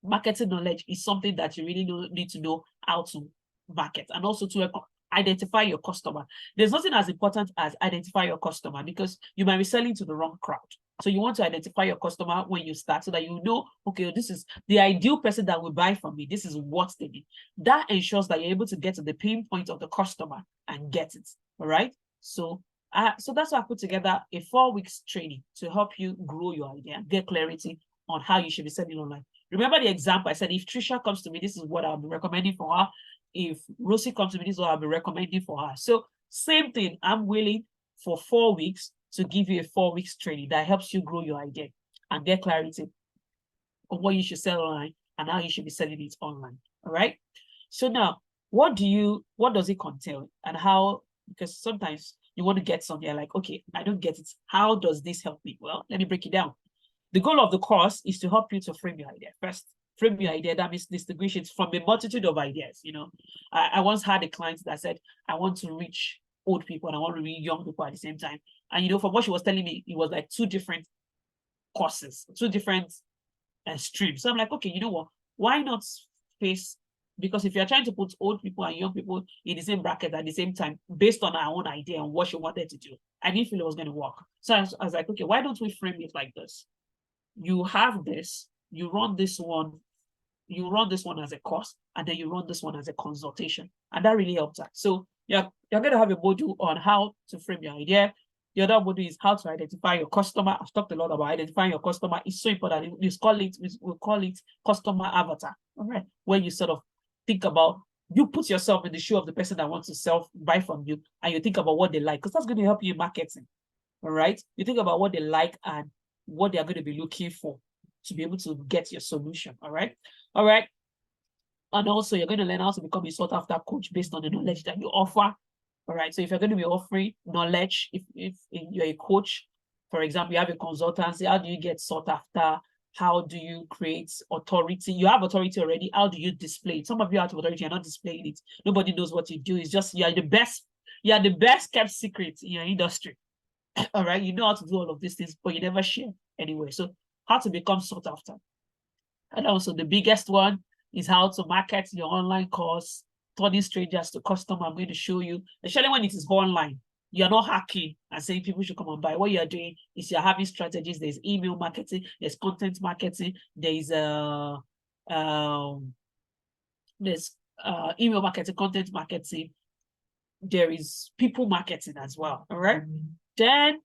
marketing knowledge is something that you really need to know how to market and also to identify your customer. There's nothing as important as identify your customer because you might be selling to the wrong crowd. So you want to identify your customer when you start so that you know, okay, this is the ideal person that will buy from me. This is what they need. That ensures that you're able to get to the pain point of the customer and get it. All right. So that's why I put together a 4 weeks training to help you grow your idea and get clarity on how you should be selling online. Remember the example I said, if Trisha comes to me, this is what I'll be recommending for her. If Rosie comes to me, this is what I'll be recommending for her. So same thing, I'm willing for 4 weeks to give you a 4 weeks training that helps you grow your idea and get clarity on what you should sell online and how you should be selling it online. All right. So now, what does it contain and how? Because sometimes you want to get something, you're like, okay, I don't get it. How does this help me? Well, let me break it down. The goal of the course is to help you to frame your idea. First, frame your idea. That means distinguish it from a multitude of ideas. I once had a client that said, I want to reach old people and I want to reach young people at the same time. And from what she was telling me, it was like 2 different courses, 2 different streams. So I'm like, okay, you know what? Why not face? Because if you're trying to put old people and young people in the same bracket at the same time, based on our own idea and what she wanted to do, I didn't feel it was going to work. So I was like, okay, why don't we frame it like this? You have this, you run this one as a course, and then you run this one as a consultation. And that really helps out. So you're going to have a module on how to frame your idea. The other module is how to identify your customer. I've talked a lot about identifying your customer. It's so important. We call it customer avatar. All right. Where you sort of think about, you put yourself in the shoe of the person that wants to buy from you, and you think about what they like, because that's going to help you in marketing. All right. You think about what they like and what they're going to be looking for to be able to get your solution. All right. And also you're going to learn how to become a sought after coach based on the knowledge that you offer. All right. So if you're going to be offering knowledge, if you're a coach, for example, you have a consultancy, how do you get sought after? How do you create authority? You have authority already. How do you display it? Some of you have authority, you're not displaying it. Nobody knows what you do. It's just you're the best kept secret in your industry. All right, you know how to do all of these things, but you never share anyway. So how to become sought after. And also the biggest one is how to market your online course, turning strangers to customer. I'm going to show you, especially when it is online. You're not hacking and saying people should come and buy. What you're doing is you're having strategies. There's email marketing, there's content marketing, there's email marketing, content marketing. There is people marketing as well. All right. Then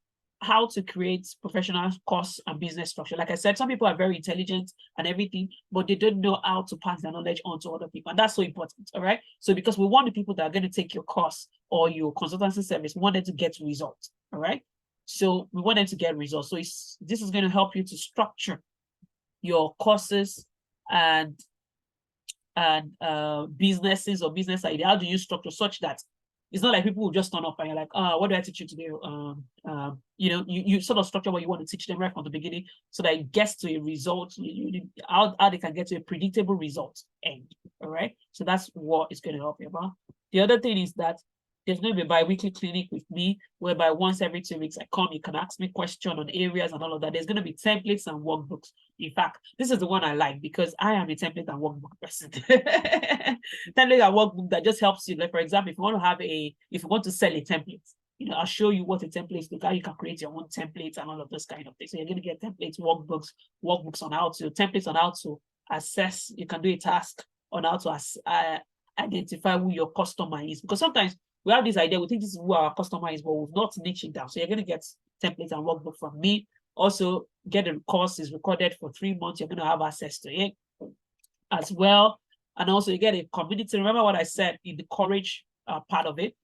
how to create professional course and business structure. Like I said, some people are very intelligent and everything, but they don't know how to pass their knowledge on to other people. And that's so important. All right. So because we want the people that are going to take your course or your consultancy service, we want them to get results. All right. So we want them to get results. So this is going to help you to structure your courses and businesses or business idea. How do you structure such that it's not like people will just turn up and you're like, what do I teach you today? You know, you sort of structure what you want to teach them right from the beginning so that it gets to a result, how they can get to a predictable result end. All right. So that's what it's going to help you about. The other thing is that there's going to be a bi-weekly clinic with me, whereby once every 2 weeks I come, you can ask me questions on areas and all of that. There's going to be templates and workbooks. In fact, this is the one I like because I am a template and workbook person. Template and workbook that just helps you. Like, for example, if you want to sell a template, you know, I'll show you what a template is, how you can create your own templates and all of those kind of things. So you're going to get templates, workbooks on how to, templates on how to assess. You can do a task on how to identify who your customer is, because sometimes we have this idea, we think this is who our customer is, but we've not niched it down. So you're going to get templates and workbook from me. Also, get the courses recorded for 3 months. You're going to have access to it as well. And also, you get a community. Remember what I said in the courage part of it.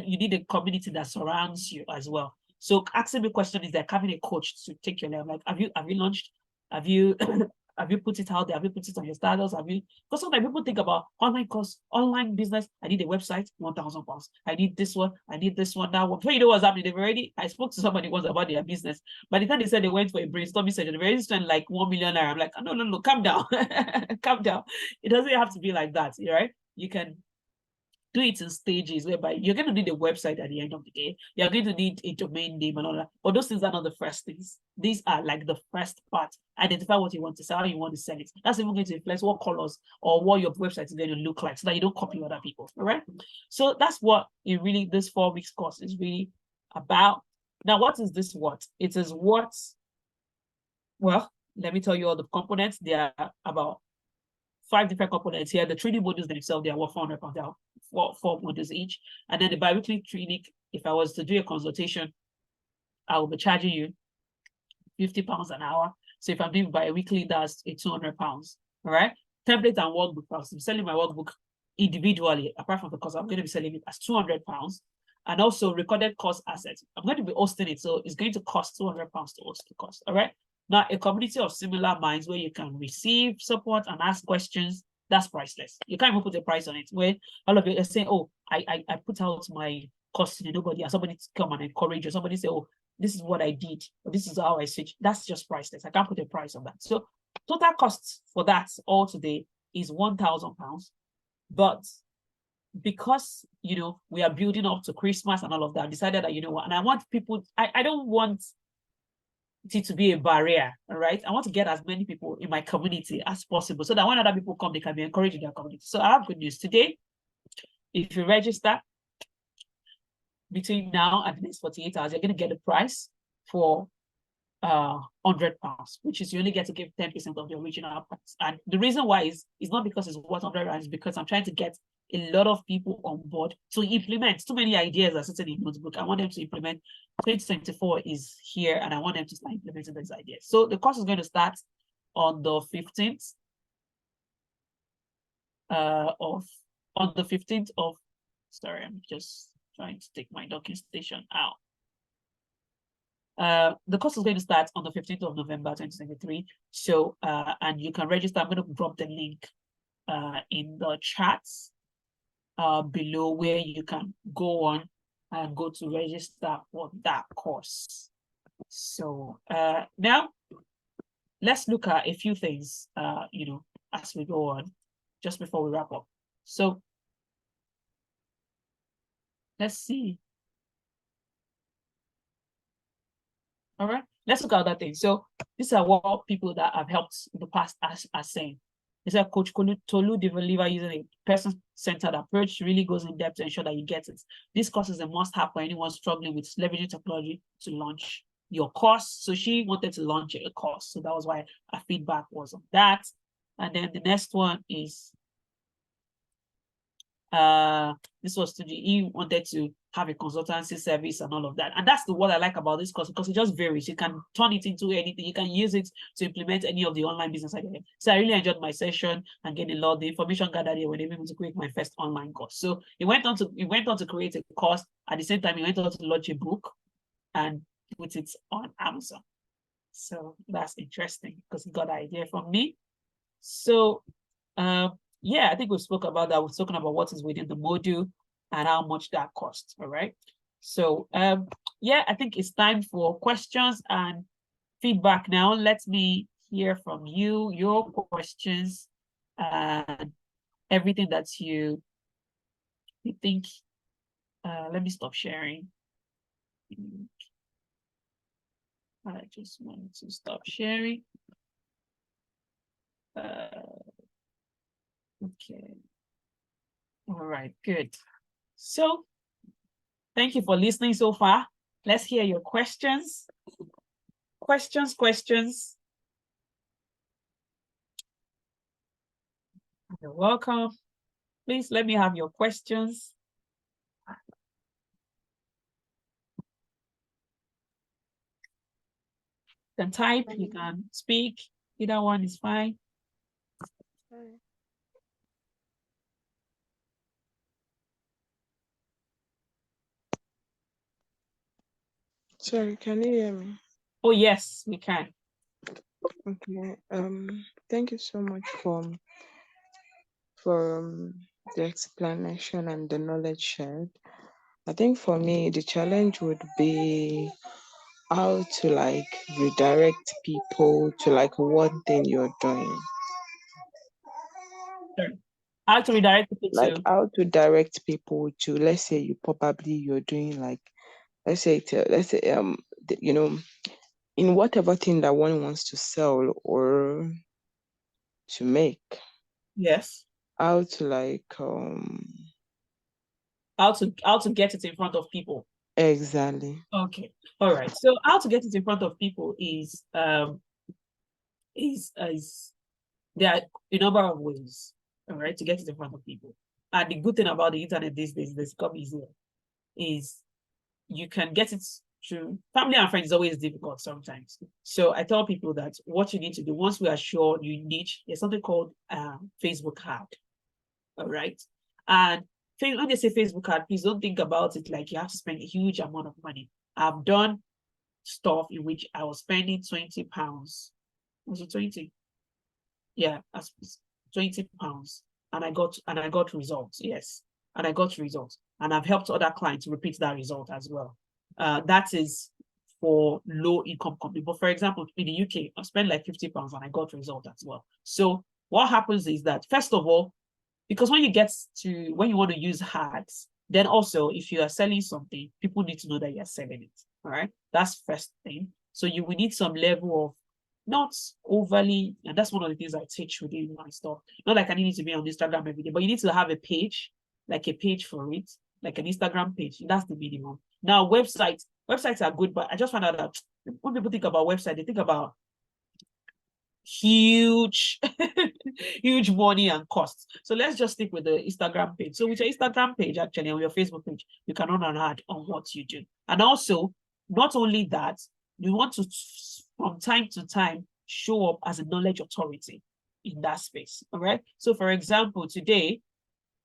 You need a community that surrounds you as well. So asking me a question is like having a coach to take your level. Like, have you launched? Have you have you put it out there? Have you put it on your status? Because sometimes people think about online course, online business. I need a website, £1,000. I need this one, that one. Before you know what's happening, I spoke to somebody once about their business. By the time they said they went for a brainstorming session, they already spent like 1 million naira. I'm like, no, calm down. Calm down. It doesn't have to be like that, right? You can do it in stages whereby you're going to need a website at the end of the day. You're going to need a domain name and all that. But those things are not the first things. These are like the first part. Identify what you want to sell, how you want to sell it. That's even going to influence what colors or what your website is going to look like so that you don't copy other people. All right. So that's what this 4 weeks course is really about. Now, what is this what? It is what, well, let me tell you all the components. There are about 5 different components here. The training modules themselves, they are worth £400. They are four modules each. And then the bi-weekly clinic, if I was to do a consultation, I will be charging you £50 an hour. So if I'm doing bi-weekly, that's £200. All right. Template and workbook. I'm selling my workbook individually, apart from the course, I'm going to be selling it as £200. And also recorded course assets. I'm going to be hosting it. So it's going to cost £200 to host the course. All right. Now, a community of similar minds where you can receive support and ask questions, that's priceless. You can't even put a price on it. Where all of you are saying, oh, I put out my course to nobody, and somebody come and encourage you. Somebody say, oh, this is what I did, or this is how I switched. That's just priceless. I can't put a price on that. So total cost for that all today is £1,000. But because, we are building up to Christmas and all of that, I decided that, and I want people, I don't want it to be a barrier, all right? I want to get as many people in my community as possible so that when other people come, they can be encouraged in their community. So I have good news today. If you register between now and the next 48 hours, you're going to get a price for £100, which is you only get to give 10% of the original price. And the reason why is not because it's worth £100, it's because I'm trying to get a lot of people on board to implement. Too many ideas are sitting in notebook. I want them to implement. 2024 is here, and I want them to start implementing these ideas. So the course is going to start on the 15th of sorry, I'm just trying to take my docking station out. The course is going to start on the 15th of November 2023. So and you can register. I'm going to drop the link in the chats below, where you can go on and go to register for that course. So now let's look at a few things as we go on, just before we wrap up. So let's see. All right, let's look at other things. So these are what people that have helped in the past are saying. They said Coach Tolu deliver using a person-centered approach, really goes in depth to ensure that you get it. This course is a must-have for anyone struggling with leveraging technology to launch your course. So she wanted to launch a course. So that was why our feedback was on that. And then the next one is, this was he wanted to have a consultancy service and all of that. And that's what I like about this course, because it just varies. You can turn it into anything. You can use it to implement any of the online business ideas. So I really enjoyed my session and getting a lot of the information gathered here when I able to create my first online course. So it went on to create a course. At the same time, it went on to launch a book and put it on Amazon. So that's interesting because he got the idea from me. So yeah, I think we spoke about that. We've spoken about what is within the module and how much that costs. All right. So yeah, I think it's time for questions and feedback now. Let me hear from you, your questions, and everything that you think. Let me stop sharing. I just want to stop sharing. Okay. All right, good. So thank you for listening so far. Let's hear your questions. Questions. You're welcome. Please let me have your questions. You can type, you can speak. Either one is fine. Sorry, can you hear me? Oh yes, we can. Okay. Thank you so much for the explanation and the knowledge shared. I think for me the challenge would be how to like redirect people to like one thing you're doing. Sure. How to redirect people Like to? how to direct people to, let's say you're doing like, let's say you know, in whatever thing that one wants to sell or to make. Yes. How to like How to get it in front of people. exactly. Okay. All right. So how to get it in front of people is there are a number of ways, all right, to get it in front of people. And the good thing about the internet these days, this come easier, is you can get it through family and friends. Is always difficult sometimes. So I tell people that what you need to do, once we are sure you niche, there's something called Facebook ad. All right. And when they say Facebook ad, please don't think about it like you have to spend a huge amount of money. I've done stuff in which I was spending 20 pounds. Was it 20? Yeah, that's 20 pounds. And I got results. Yes. And I got results. And I've helped other clients repeat that result as well. That is for low income company. But for example, in the UK, I spent like 50 pounds and I got result as well. So what happens is that, first of all, because when you want to use ads, then also if you are selling something, people need to know that you're selling it. All right. That's first thing. So you will need some level of, not overly, and that's one of the things I teach within my stuff. Not like I need to be on Instagram every day, but you need to have a page, like a page for it, like an Instagram page. That's the minimum. Now, websites are good, but I just found out that when people think about website, they think about huge huge money and costs. So let's just stick with the Instagram page. So with your Instagram page, actually, on your Facebook page, you can run an ad on what you do. And also, not only that, you want to, from time to time, show up as a knowledge authority in that space. All right. So for example, today,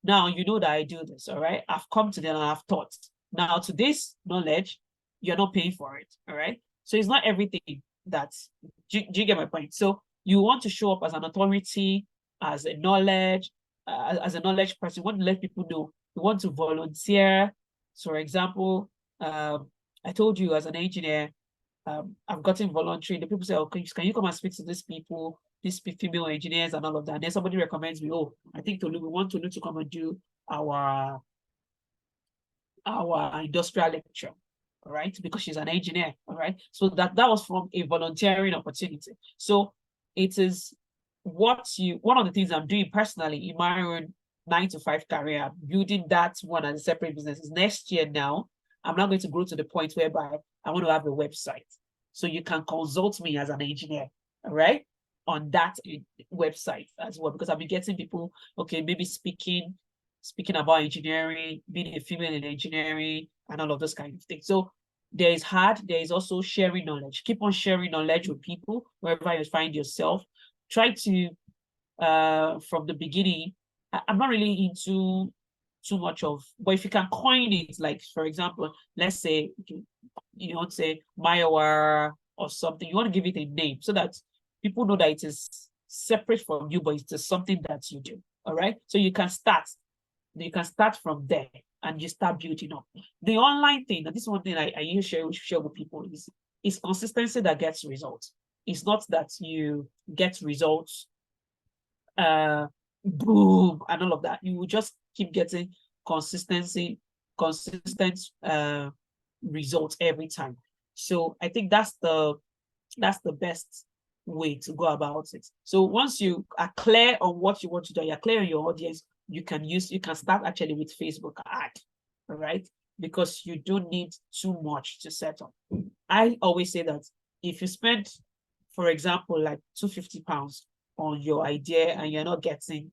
now you know that I do this. All right. I've come to them and I've taught. Now, to this knowledge, you're not paying for it. All right. So it's not everything that, do you get my point? So you want to show up as an authority, as a knowledge person. You want to let people know. You want to volunteer. So, for example, I told you as an engineer, I've gotten voluntary. The people say, "Oh, can you come and speak to these people, these female engineers and all of that?" And then somebody recommends me, "Oh, I think we want Tolu to come and do our industrial lecture." All right, because she's an engineer. All right, so that was from a volunteering opportunity. So it is one of the things I'm doing personally in my own 9-to-5 career, building that one as a separate business. Is next year now, I'm not going to grow to the point whereby I want to have a website. So you can consult me as an engineer, all right, on that website as well, because I'll be getting people, okay, maybe speaking about engineering, being a female in engineering, and all of those kind of things. So there is hard, there is also sharing knowledge. Keep on sharing knowledge with people wherever you find yourself. Try to from the beginning. I'm not really into too much of, but if you can coin it, like for example, let's say you want to say Maiwa or something, you want to give it a name so that people know that it is separate from you, but it's something that you do. All right. So you can start from there and you start building up. The online thing, and this is one thing I usually share with people, is consistency that gets results. It's not that you get results, boom, and all of that. You will just keep getting consistent results every time. So I think that's the best way to go about it. So once you are clear on what you want to do, you're clear on your audience, you can start actually with Facebook ad, all right? Because you don't need too much to set up. I always say that if you spend, for example, like £250 on your idea and you're not getting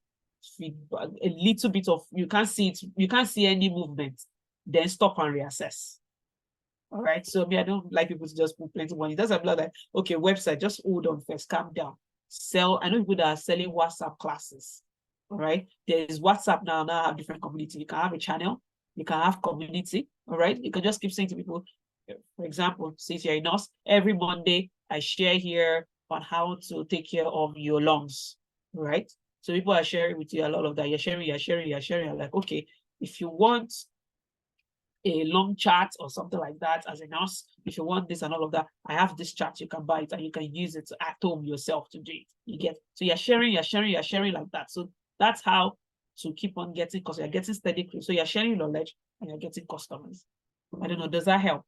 feedback, a little bit of, you can't see any movement, then stop and reassess. All right. So I don't like people to just put plenty of money. That's a lot like, okay, website, just hold on first, calm down. I know people that are selling WhatsApp classes. All right. There is WhatsApp now have different community. You can have a channel, you can have community. All right. You can just keep saying to people, for example, since you're in us, every Monday I share here on how to take care of your lungs. Right. So people are sharing with you a lot of that. You're sharing. I'm like, okay, if you want a long chart or something like that as a nurse, if you want this and all of that, I have this chart, you can buy it and you can use it at home yourself to do it. You get, so you're sharing like that. So that's how to keep on getting, because you're getting steady. So you're sharing knowledge and you're getting customers. I don't know, does that help?